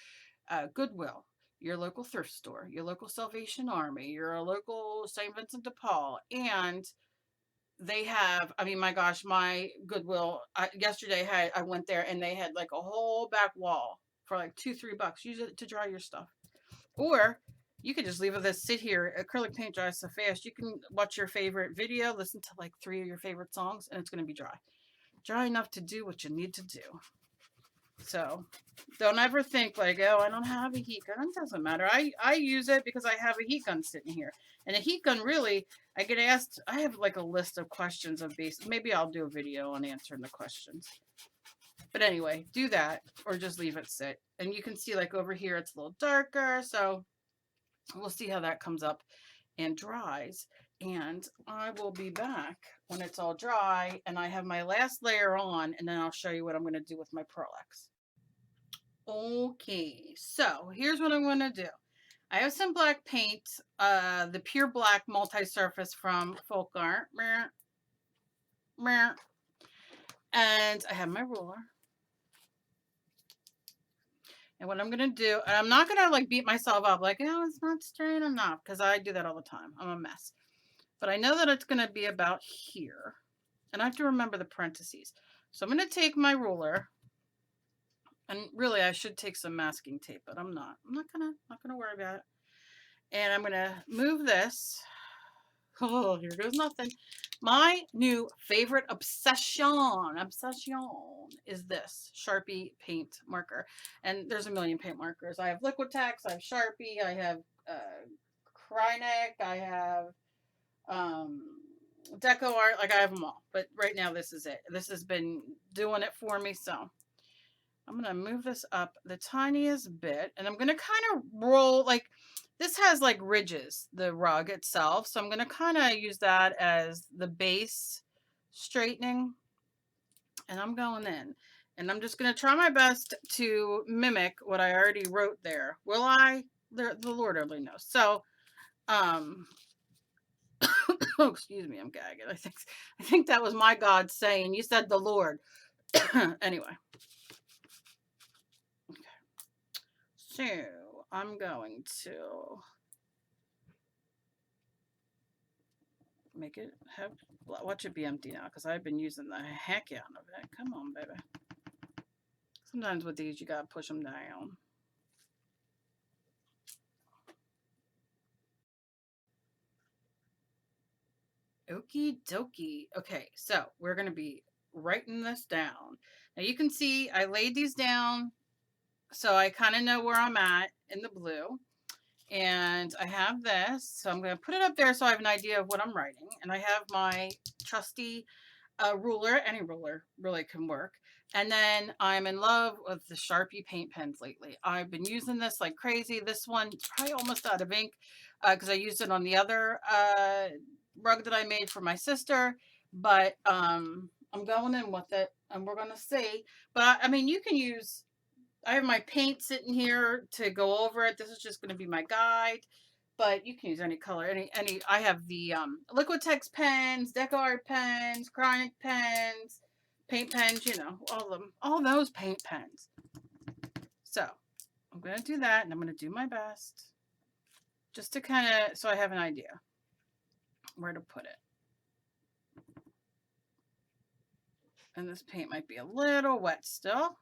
A: Goodwill, your local thrift store, your local Salvation Army, your local St. Vincent de Paul, and they have, I mean, my gosh, my Goodwill, yesterday I went there and they had like a whole back wall for like $2-3. Use it to dry your stuff. Or you could just leave this sit here. Acrylic paint dries so fast. You can watch your favorite video, listen to like 3 of your favorite songs, and it's going to be dry. Dry enough to do what you need to do. So don't ever think like, oh, I don't have a heat gun. It doesn't matter. I use it because I have a heat gun sitting here. And a heat gun, really, I get asked, I have like a list of questions of basic. Maybe I'll do a video on answering the questions. But anyway, do that or just leave it sit. And you can see like over here, it's a little darker. So we'll see how that comes up and dries. And I will be back when it's all dry and I have my last layer on, and then I'll show you what I'm going to do with my Pearl-Ex. Okay, so here's what I'm going to do. I have some black paint, the pure black multi-surface from Folk Art. And I have my ruler. And what I'm going to do, and I'm not going to like beat myself up like, oh, it's not straight enough, because I do that all the time. I'm a mess. But I know that it's going to be about here. And I have to remember the parentheses. So I'm going to take my ruler. And really, I should take some masking tape, but I'm not. I'm not gonna worry about it. And I'm gonna move this. Oh, here goes nothing. My new favorite obsession is this Sharpie paint marker. And there's a million paint markers. I have Liquitex, I have Sharpie, I have Krynic, I have Deco Art. Like, I have them all. But right now, this is it. This has been doing it for me, so I'm going to move this up the tiniest bit, and I'm going to kind of roll, like, this has like ridges, the rug itself. So I'm going to kind of use that as the base straightening, and I'm going in, and I'm just going to try my best to mimic what I already wrote there. Will I? The Lord only knows. So, oh, excuse me, I'm gagging. I think that was my God saying, you said the Lord. Anyway. So I'm going to make it have, watch it be empty now, because I've been using the heck out of it. Come on, baby. Sometimes with these, you got to push them down. Okie dokie. Okay, so we're going to be writing this down. Now you can see I laid these down, so I kind of know where I'm at in the blue. And I have this, so I'm going to put it up there so I have an idea of what I'm writing. And I have my trusty ruler. Any ruler really can work. And then I'm in love with the Sharpie paint pens lately. I've been using this like crazy. This one's probably almost out of ink because I used it on the other rug that I made for my sister. But I'm going in with it, and we're going to see. But I mean, you can use, I have my paint sitting here to go over it. This is just going to be my guide, but you can use any color, any. I have the Liquitex pens, Deco Art pens, Krynic pens, paint pens, you know, all of them, all those paint pens. So I'm going to do that, and I'm going to do my best just to kind of, so I have an idea where to put it. And this paint might be a little wet still.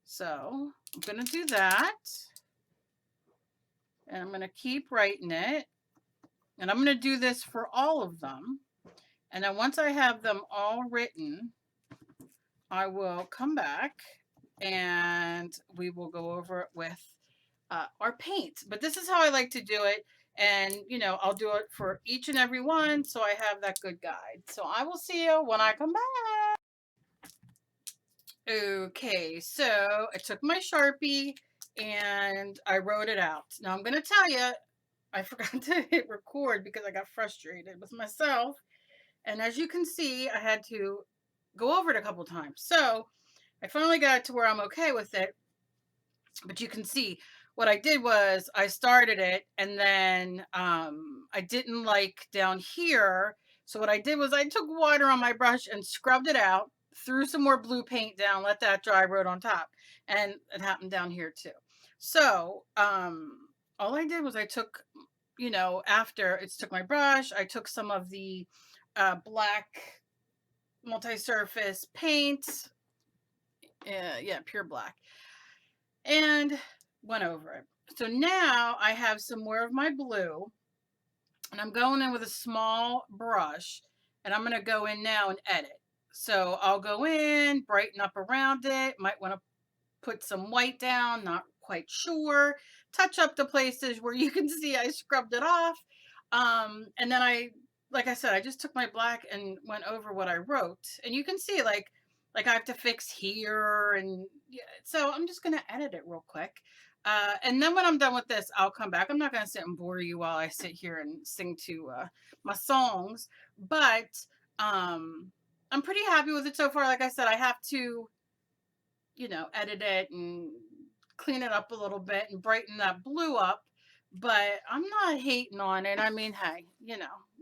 A: So I'm going to do that. And I'm going to keep writing it. And I'm going to do this for all of them. And then once I have them all written, I will come back and we will go over it with our paint. But this is how I like to do it. And, you know, I'll do it for each and every one, so I have that good guide. So I will see you when I come back. Okay, so I took my Sharpie and I wrote it out. Now I'm going to tell you, I forgot to hit record because I got frustrated with myself. And as you can see, I had to go over it a couple times. So I finally got to where I'm okay with it. But you can see what I did was I started it, and then I didn't like down here. So what I did was I took water on my brush and scrubbed it out, threw some more blue paint down, let that dry, wrote on top. And it happened down here too. So all I did was I took, you know, after it took my brush, I took some of the black multi-surface paint. Yeah, pure black. And went over it. So now I have some more of my blue, and I'm going in with a small brush, and I'm going to go in now and edit. So I'll go in, brighten up around it. Might want to put some white down, not quite sure. Touch up the places where you can see I scrubbed it off. And then like I said, I just took my black and went over what I wrote. And you can see like I have to fix here. And yeah, so I'm just going to edit it real quick. And then when I'm done with this, I'll come back. I'm not going to sit and bore you while I sit here and sing to my songs. But I'm pretty happy with it so far. Like I said, I have to, edit it and clean it up a little bit and brighten that blue up. But I'm not hating on it. I mean, hey,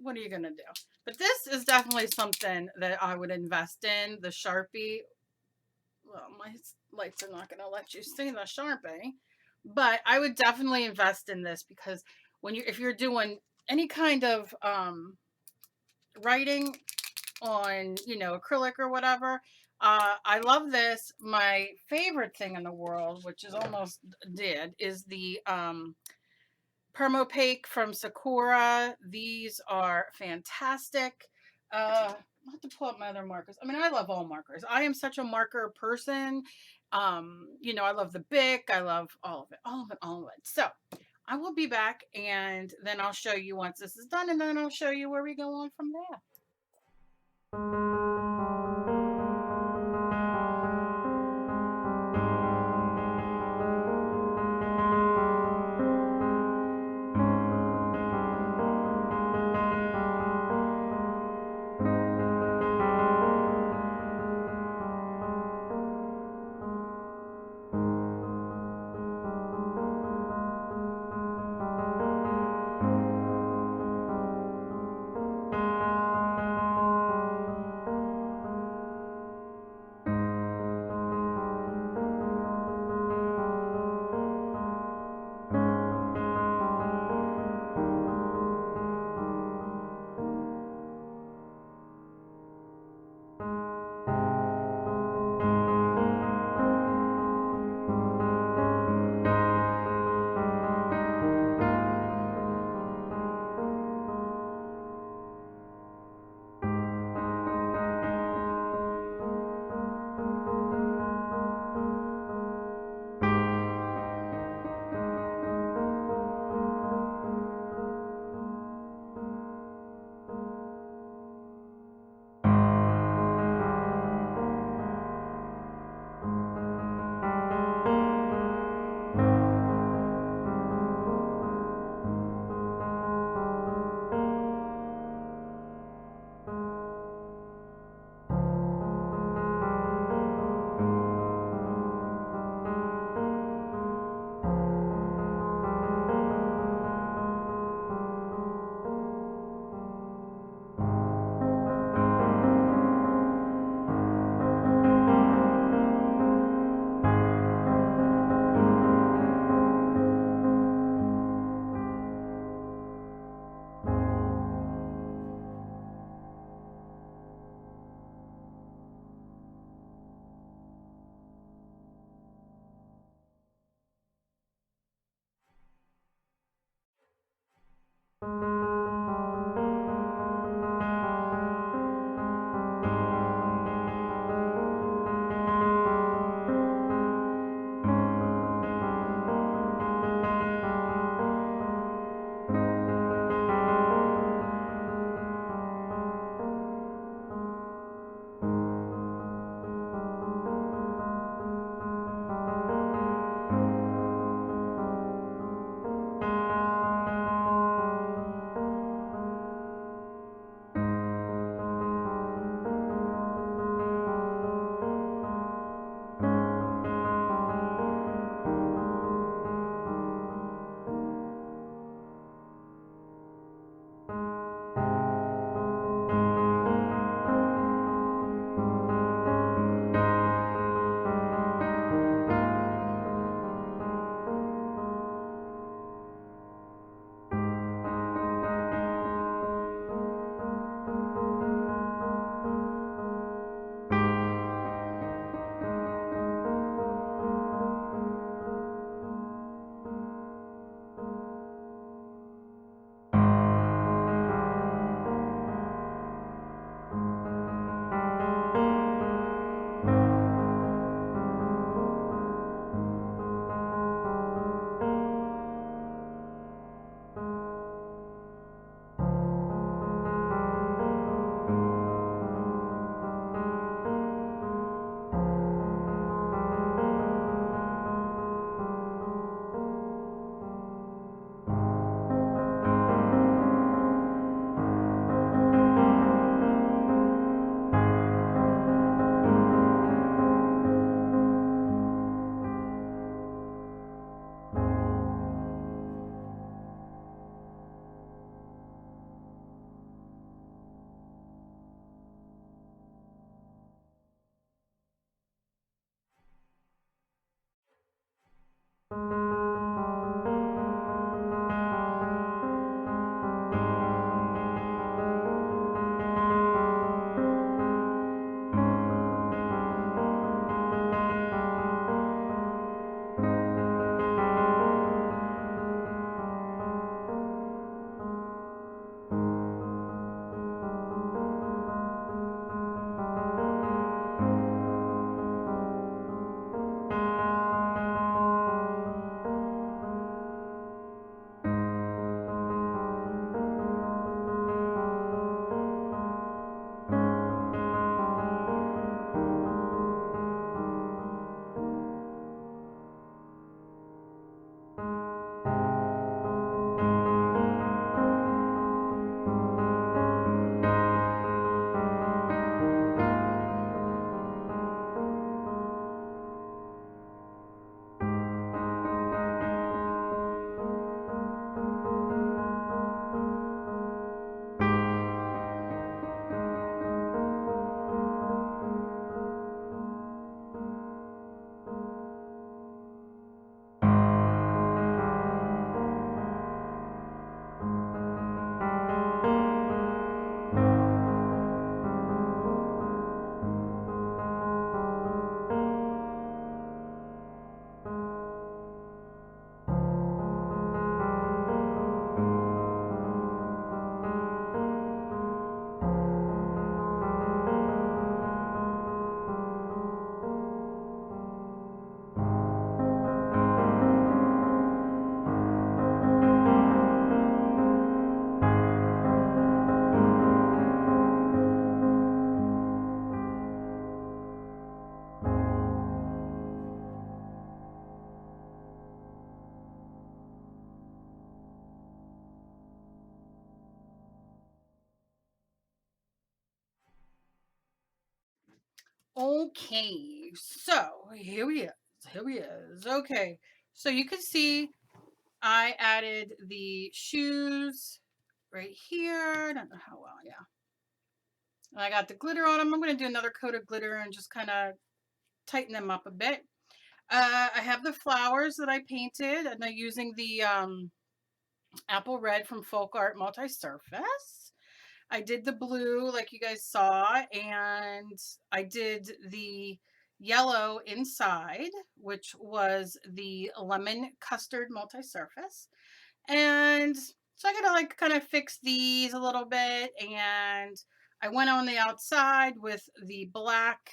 A: what are you going to do? But this is definitely something that I would invest in. The Sharpie. Well, my lights are not going to let you see the Sharpie. But I would definitely invest in this because if you're doing any kind of writing on, acrylic or whatever. I love this. My favorite thing in the world, which is almost dead, is the Permopaque from Sakura. These are fantastic. I have to pull up my other markers. I mean, I love all markers. I am such a marker person. I love the Bic. I love all of it, all of it, all of it. So I will be back and then I'll show you once this is done and then I'll show you where we go on from there. Okay, so here he is. Here he is. Okay, so you can see I added the shoes right here. I don't know how well, yeah. And I got the glitter on them. I'm going to do another coat of glitter and just kind of tighten them up a bit. I have the flowers that I painted, and I'm using the apple red from Folk Art Multi-Surface. I did the blue like you guys saw, and I did the yellow inside, which was the lemon custard multi-surface. And so I gotta like kind of fix these a little bit, and I went on the outside with the black,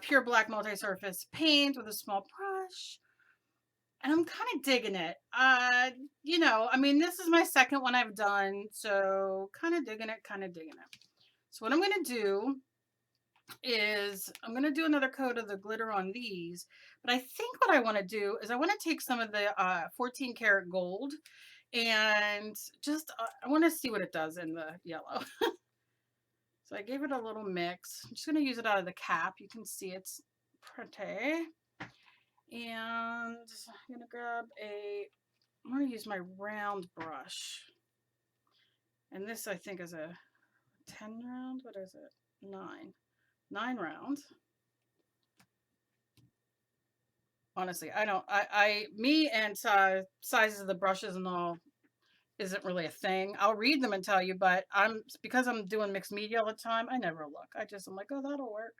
A: pure black multi-surface paint with a small brush. And I'm kind of digging it. You know, I mean, this is my second one I've done, so kind of digging it, kind of digging it. So what I'm going to do is I'm going to do another coat of the glitter on these, but I think what I want to do is I want to take some of the 14 karat gold and just, I want to see what it does in the yellow. So I gave it a little mix. I'm just going to use it out of the cap. You can see it's pretty. And I'm going to grab I'm going to use my round brush. And this I think is a 10 round. What is it? 9 rounds. Honestly, me and sizes of the brushes and all isn't really a thing. I'll read them and tell you, but because I'm doing mixed media all the time, I never look. I'm like, oh, that'll work.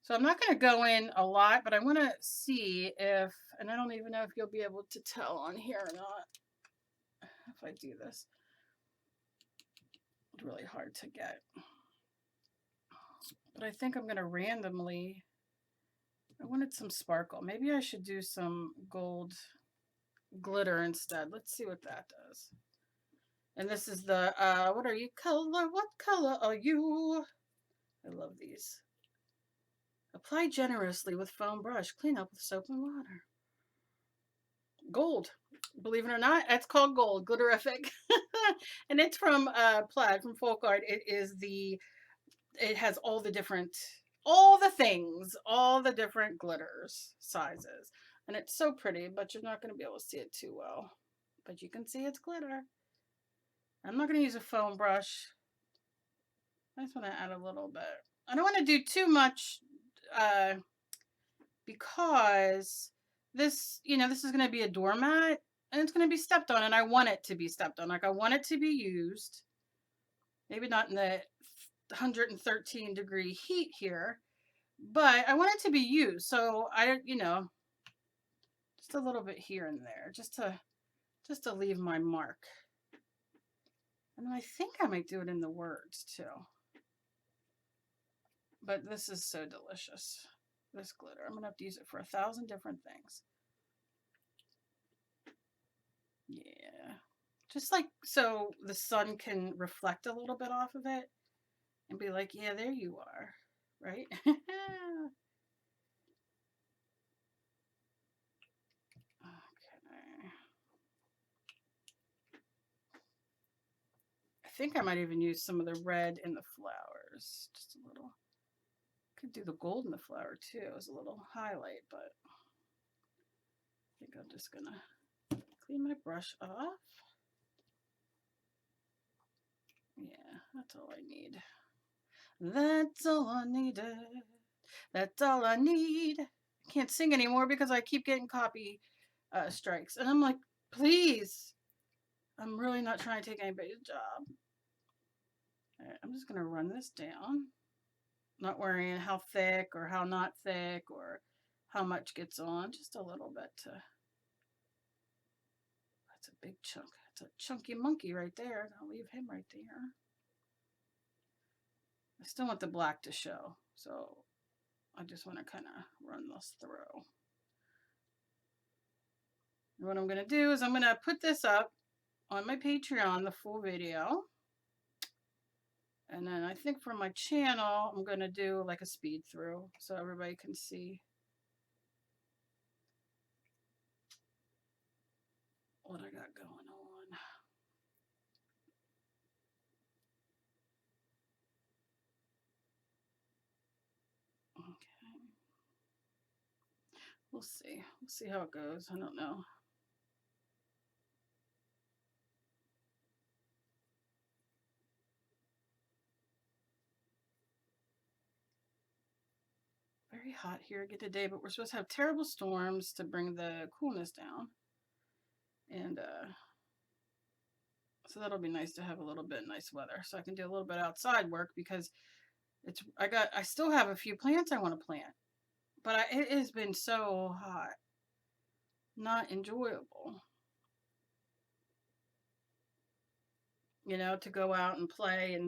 A: So I'm not going to go in a lot, but I want to see if, and I don't even know if you'll be able to tell on here or not if I do this. It's really hard to get. But I think I'm going to randomly, I wanted some sparkle. Maybe I should do some gold glitter instead. Let's see what that does. And this is the, what are you color? What color are you? I love these. Apply generously with foam brush. Clean up with soap and water. Gold. Believe it or not, it's called gold. Glitterific. And it's from Plaid, from Folk Art. It has all the things, all the different glitters, sizes. And it's so pretty, but you're not going to be able to see it too well. But you can see it's glitter. I'm not going to use a foam brush. I just want to add a little bit. I don't want to do too much because this is going to be a doormat and it's going to be stepped on, and I want it to be stepped on. Like, I want it to be used. Maybe not in the 113 degree heat here, but I want it to be used. So just a little bit here and there, just to leave my mark. And I think I might do it in the words too. But this is so delicious. This glitter. I'm going to have to use it for 1,000 different things. Yeah. Just like so the sun can reflect a little bit off of it and be like, yeah, there you are. Right? Okay. I think I might even use some of the red in the flowers. Just a little. Could do the gold in the flower too as a little highlight, but I think I'm just gonna clean my brush off. Yeah, that's all I need. That's all I needed. That's all I need. I can't sing anymore because I keep getting copy strikes. And I'm like, please. I'm really not trying to take anybody's job. All right, I'm just going to run this down. Not worrying how thick or how not thick or how much gets on. Just a little bit to... That's a big chunk. That's a chunky monkey right there. I'll leave him right there. I still want the black to show, so I just want to kind of run this through. And what I'm going to do is I'm going to put this up on my Patreon, the full video. And then I think for my channel, I'm going to do like a speed through so everybody can see what I got going on. We'll see. We'll see how it goes. I don't know. Very hot here again today, but we're supposed to have terrible storms to bring the coolness down. And so that'll be nice to have a little bit nice weather so I can do a little bit outside work because I still have a few plants I want to plant, but it has been so hot, not enjoyable, you know, to go out and play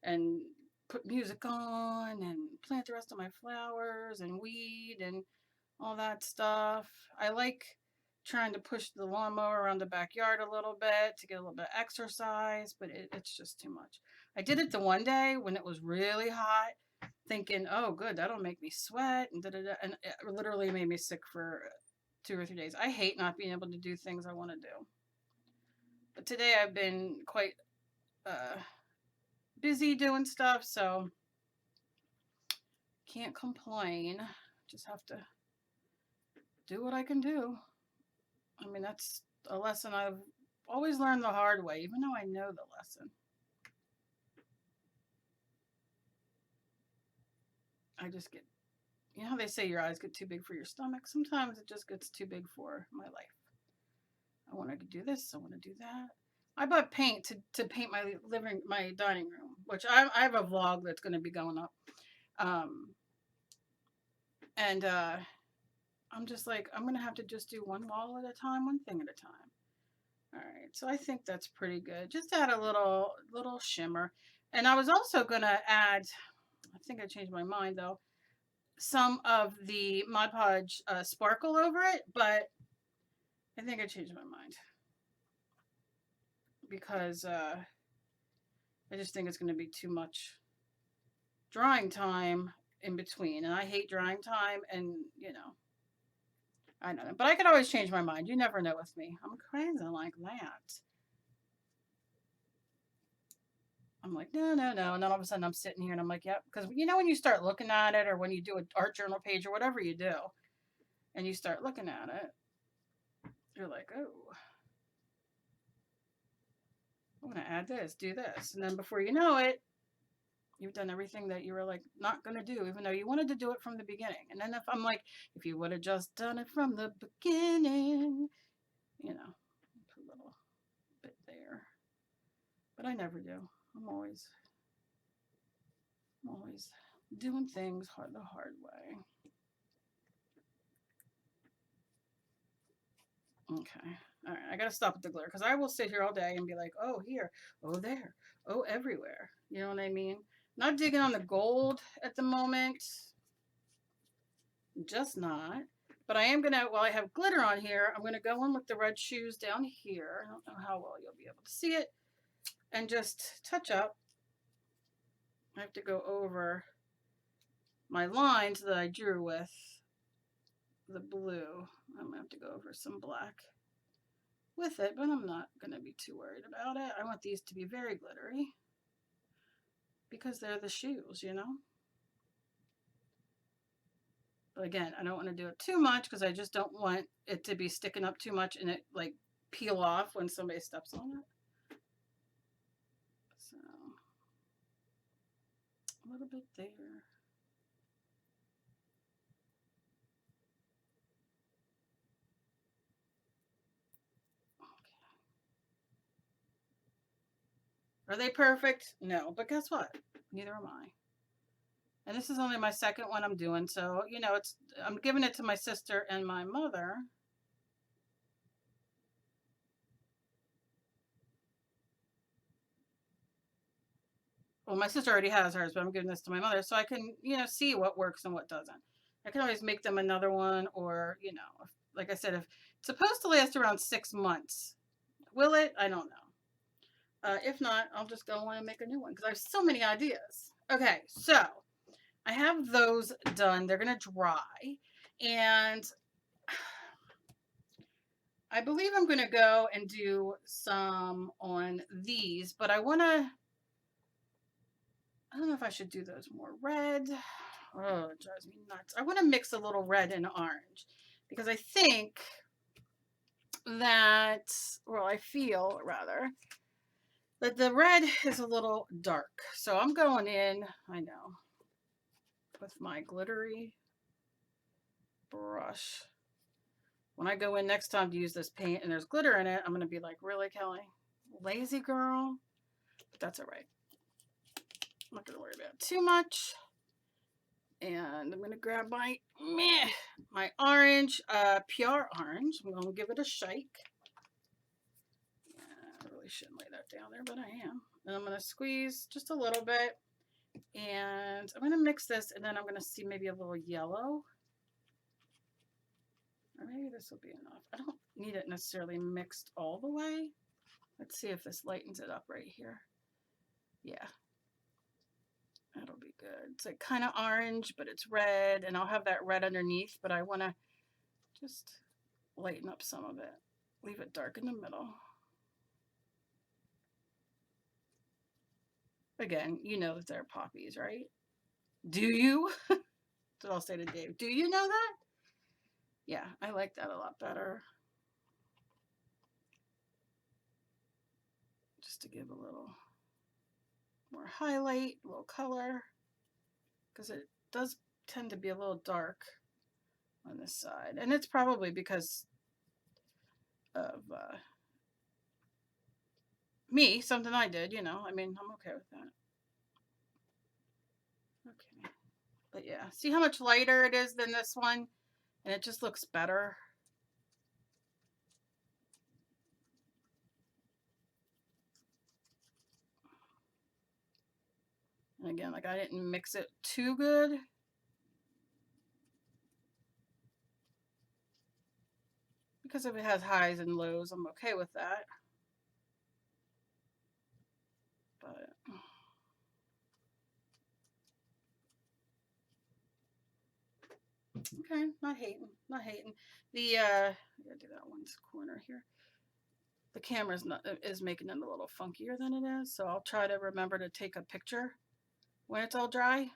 A: and put music on and plant the rest of my flowers and weed and all that stuff. I like trying to push the lawnmower around the backyard a little bit to get a little bit of exercise, but it's just too much. I did it the one day when it was really hot, thinking, oh, good, that'll make me sweat, and da-da-da, and it literally made me sick for 2 or 3 days. I hate not being able to do things I want to do. But today I've been quite uh, busy doing stuff, so can't complain. Just have to do what I can do. I mean, that's a lesson I've always learned the hard way, even though I know the lesson. I just get, you know how they say your eyes get too big for your stomach? Sometimes it just gets too big for my life. I want to do this, I want to do that. I bought paint to paint my dining room, which I have a vlog that's going to be going up. And I'm just like, I'm going to have to just do one wall at a time, one thing at a time. All right, so I think that's pretty good. Just add a little shimmer. And I was also going to add, I think I changed my mind though, some of the Mod Podge sparkle over it, but I think I changed my mind because I just think it's going to be too much drying time in between, and I hate drying time, and you know, I don't know, but I could always change my mind. You never know with me. I'm crazy like that. I'm like, no, no, no. And then all of a sudden I'm sitting here and I'm like, yep. Because, you know, when you start looking at it or when you do an art journal page or whatever you do and you start looking at it, you're like, oh, I'm going to add this, do this. And then before you know it, you've done everything that you were like not going to do, even though you wanted to do it from the beginning. And then if I'm like, if you would have just done it from the beginning, you know, put a little bit there. But I never do. I'm always doing things the hard way. Okay. All right. I got to stop with the glitter because I will sit here all day and be like, oh, here, oh, there, oh, everywhere. You know what I mean? Not digging on the gold at the moment. Just not. But I am going to, while I have glitter on here, I'm going to go in with the red shoes down here. I don't know how well you'll be able to see it. And just touch up. I have to go over my lines that I drew with the blue. I'm going to have to go over some black with it, but I'm not going to be too worried about it. I want these to be very glittery because they're the shoes, you know? But again, I don't want to do it too much because I just don't want it to be sticking up too much and it like peel off when somebody steps on it. So a little bit there. Are they perfect? No, but guess what? Neither am I. And this is only my second one I'm doing, so you know, I'm giving it to my sister and my mother. Well, my sister already has hers, but I'm giving this to my mother so I can, you know, see what works and what doesn't. I can always make them another one, or you know, like I said, if it's supposed to last around 6 months, will it? I don't know. If not, I'll just go on and make a new one because I have so many ideas. Okay, so I have those done. They're gonna dry, and I believe I'm gonna go and do some on these, but I don't know if I should do those more red. Oh, it drives me nuts. I want to mix a little red and orange because I think that, well, I feel rather that the red is a little dark. So I'm going in, I know, with my glittery brush. When I go in next time to use this paint and there's glitter in it, I'm going to be like, really, Kelly? Lazy girl? But that's all right. I'm not going to worry about it too much. And I'm going to grab my orange, pure orange. I'm going to give it a shake. I really shouldn't lay that down there, but I am. And I'm going to squeeze just a little bit. And I'm going to mix this, and then I'm going to see maybe a little yellow. Or maybe this will be enough. I don't need it necessarily mixed all the way. Let's see if this lightens it up right here. Yeah. That'll be good. It's like kind of orange, but it's red, and I'll have that red underneath, but I want to just lighten up some of it. Leave it dark in the middle. Again, you know that they're poppies, right? Do you? That's what I'll say to Dave. Do you know that? Yeah, I like that a lot better. Just to give a little more highlight, a little color, because it does tend to be a little dark on this side. And it's probably because of me, something I did, you know. I mean, I'm okay with that. Okay. But yeah, see how much lighter it is than this one? And it just looks better. And again, like I didn't mix it too good. Because if it has highs and lows, I'm okay with that. But okay, not hating, not hating. The I gotta do that one corner here. The camera's not is making it a little funkier than it is, so I'll try to remember to take a picture when it's all dry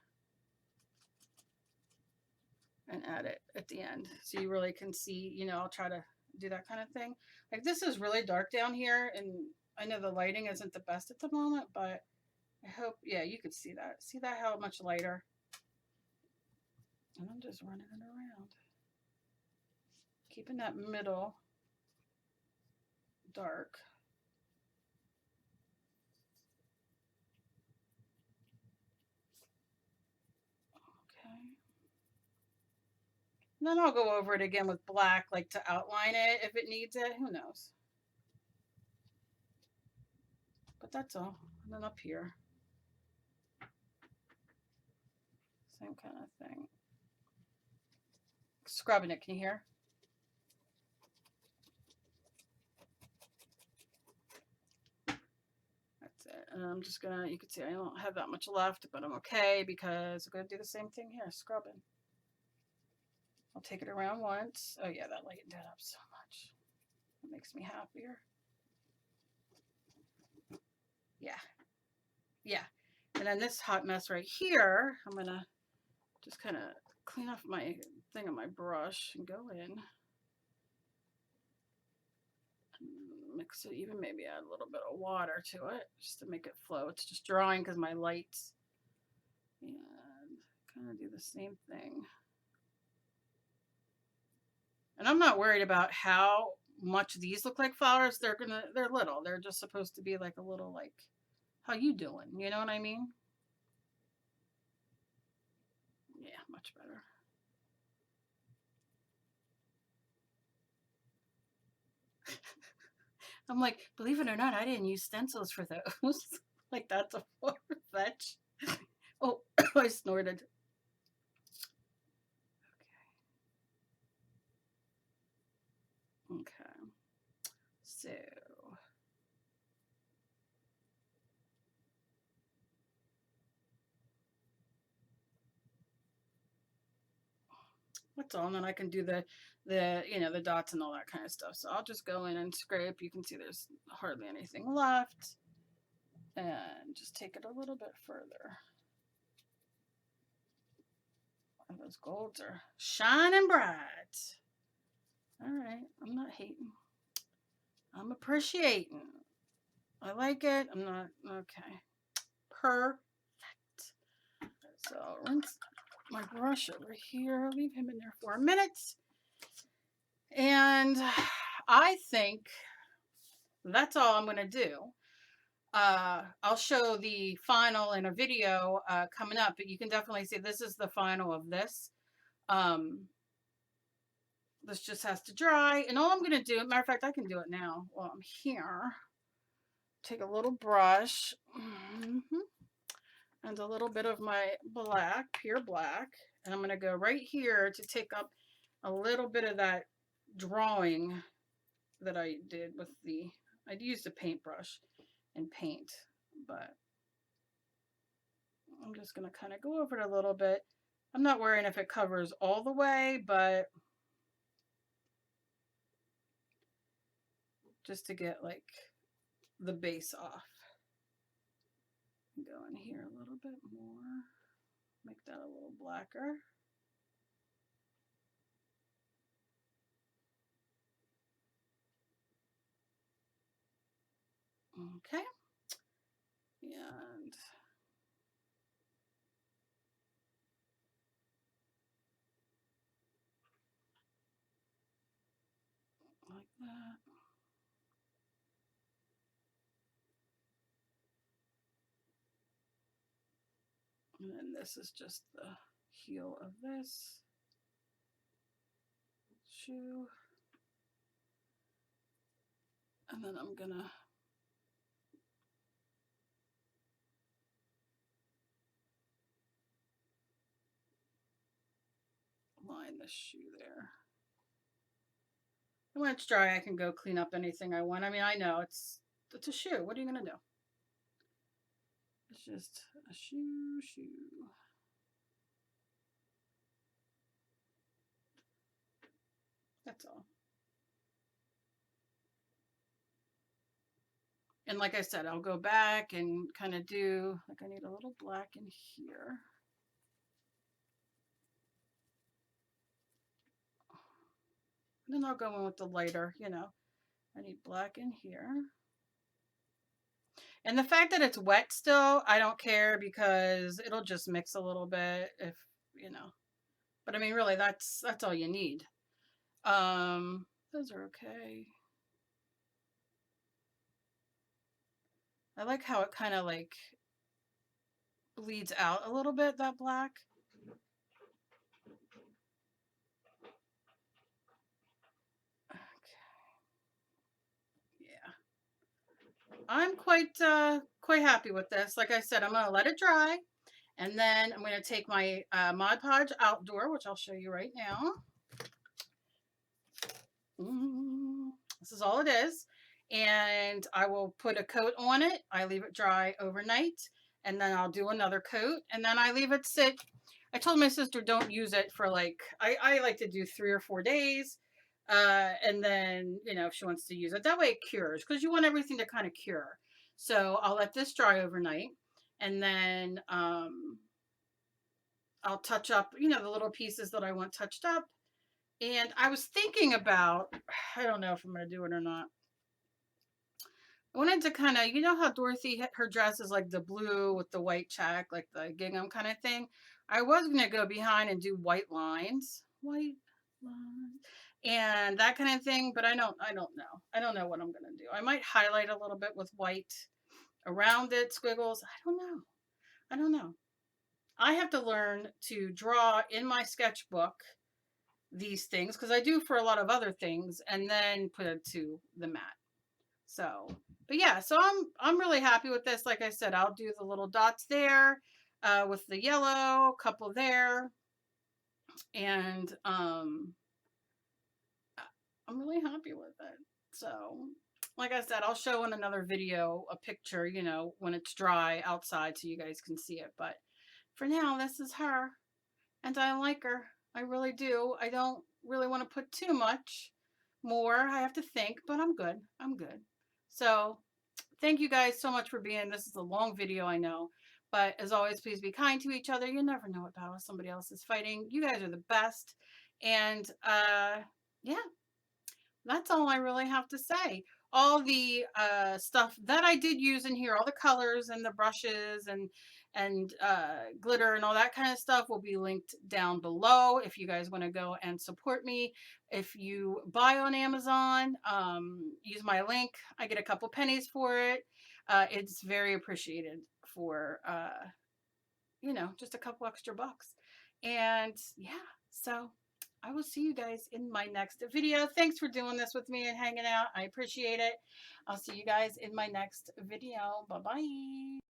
A: and add it at the end, so you really can see. You know, I'll try to do that kind of thing. Like this is really dark down here, and I know the lighting isn't the best at the moment, but I hope, yeah, you could see that. See that how much lighter? And I'm just running it around. Keeping that middle dark. Okay. And then I'll go over it again with black, like to outline it if it needs it. Who knows? But that's all. And then up here, same kind of thing. Scrubbing it, can you hear? That's it. And I'm just gonna, you can see I don't have that much left, but I'm okay because I'm gonna do the same thing here, scrubbing. I'll take it around once. Oh yeah, that lightened that up so much. It makes me happier. Yeah. Yeah. And then this hot mess right here, I'm gonna just kind of clean off my thing on my brush and go in. Mix it, even maybe add a little bit of water to it just to make it flow. It's just drawing because my lights, and kind of do the same thing. And I'm not worried about how much these look like flowers. They're little. They're just supposed to be like a little, like, how you doing? You know what I mean? Yeah, much better. I'm like, believe it or not, I didn't use stencils for those. Like, that's a fetch. Oh, I snorted. Okay. So that's all. And then I can do the you know, the dots and all that kind of stuff. So I'll just go in and scrape. You can see there's hardly anything left. And just take it a little bit further. Oh, those golds are shining bright. All right, I'm not hating. I'm appreciating. I like it. I'm not, okay. Perfect. So rinse my brush over here. Leave him in there for a minute. And I think that's all I'm going to do. I'll show the final in a video coming up, but you can definitely see this is the final of this. This just has to dry. And all I'm going to do, matter of fact, I can do it now while I'm here. Take a little brush and a little bit of my black, pure black. And I'm going to go right here to take up a little bit of that drawing that I did with the, I'd used a paintbrush and paint, but I'm just going to kind of go over it a little bit. I'm not worrying if it covers all the way, but just to get like the base off. Go in here a little bit more, make that a little blacker. Okay. And like that. And then this is just the heel of this shoe. And then I'm gonna line this shoe there. And when it's dry, I can go clean up anything I want. I mean, I know it's a shoe. What are you gonna do? It's just a shoe. That's all. And like I said, I'll go back and kind of do, like I need a little black in here. And then I'll go in with the lighter, you know. I need black in here. And the fact that it's wet still, I don't care because it'll just mix a little bit if, you know. But I mean, really, that's all you need. Those are okay. I like how it kind of like bleeds out a little bit, that black. Okay. Yeah. I'm quite happy with this. Like I said, I'm going to let it dry. And then I'm going to take my Mod Podge Outdoor, which I'll show you right now. This is all it is. And I will put a coat on it. I leave it dry overnight. And then I'll do another coat. And then I leave it sit. I told my sister don't use it for like, I like to do 3 or 4 days. And then, you know, if she wants to use it. That way it cures. Because you want everything to kind of cure. So I'll let this dry overnight. And then I'll touch up, you know, the little pieces that I want touched up. And I was thinking about, I don't know if I'm going to do it or not. I wanted to kind of, you know how Dorothy, her dress is like the blue with the white check, like the gingham kind of thing. I was going to go behind and do white lines, and that kind of thing. But I don't know. I don't know what I'm going to do. I might highlight a little bit with white around it, squiggles. I don't know. I have to learn to draw in my sketchbook these things because I do for a lot of other things and then put it to the mat. So, but yeah, so I'm really happy with this. Like I said, I'll do the little dots there with the yellow, couple there, and I'm really happy with it. So, like I said, I'll show in another video a picture, you know, when it's dry outside so you guys can see it. But for now, this is her, and I like her. I really do. I don't really want to put too much more. I have to think, but I'm good. I'm good. So thank you guys so much for being. This is a long video, I know. But as always, please be kind to each other. You never know what battle somebody else is fighting. You guys are the best. And yeah, That's all I really have to say. All the stuff that I did use in here, all the colors and the brushes and glitter and all that kind of stuff will be linked down below if you guys want to go and support me. If you buy on Amazon, use my link. I get a couple pennies for it. It's very appreciated for just a couple extra bucks. And yeah, so I will see you guys in my next video. Thanks for doing this with me and hanging out. I appreciate it. I'll see you guys in my next video. Bye-bye.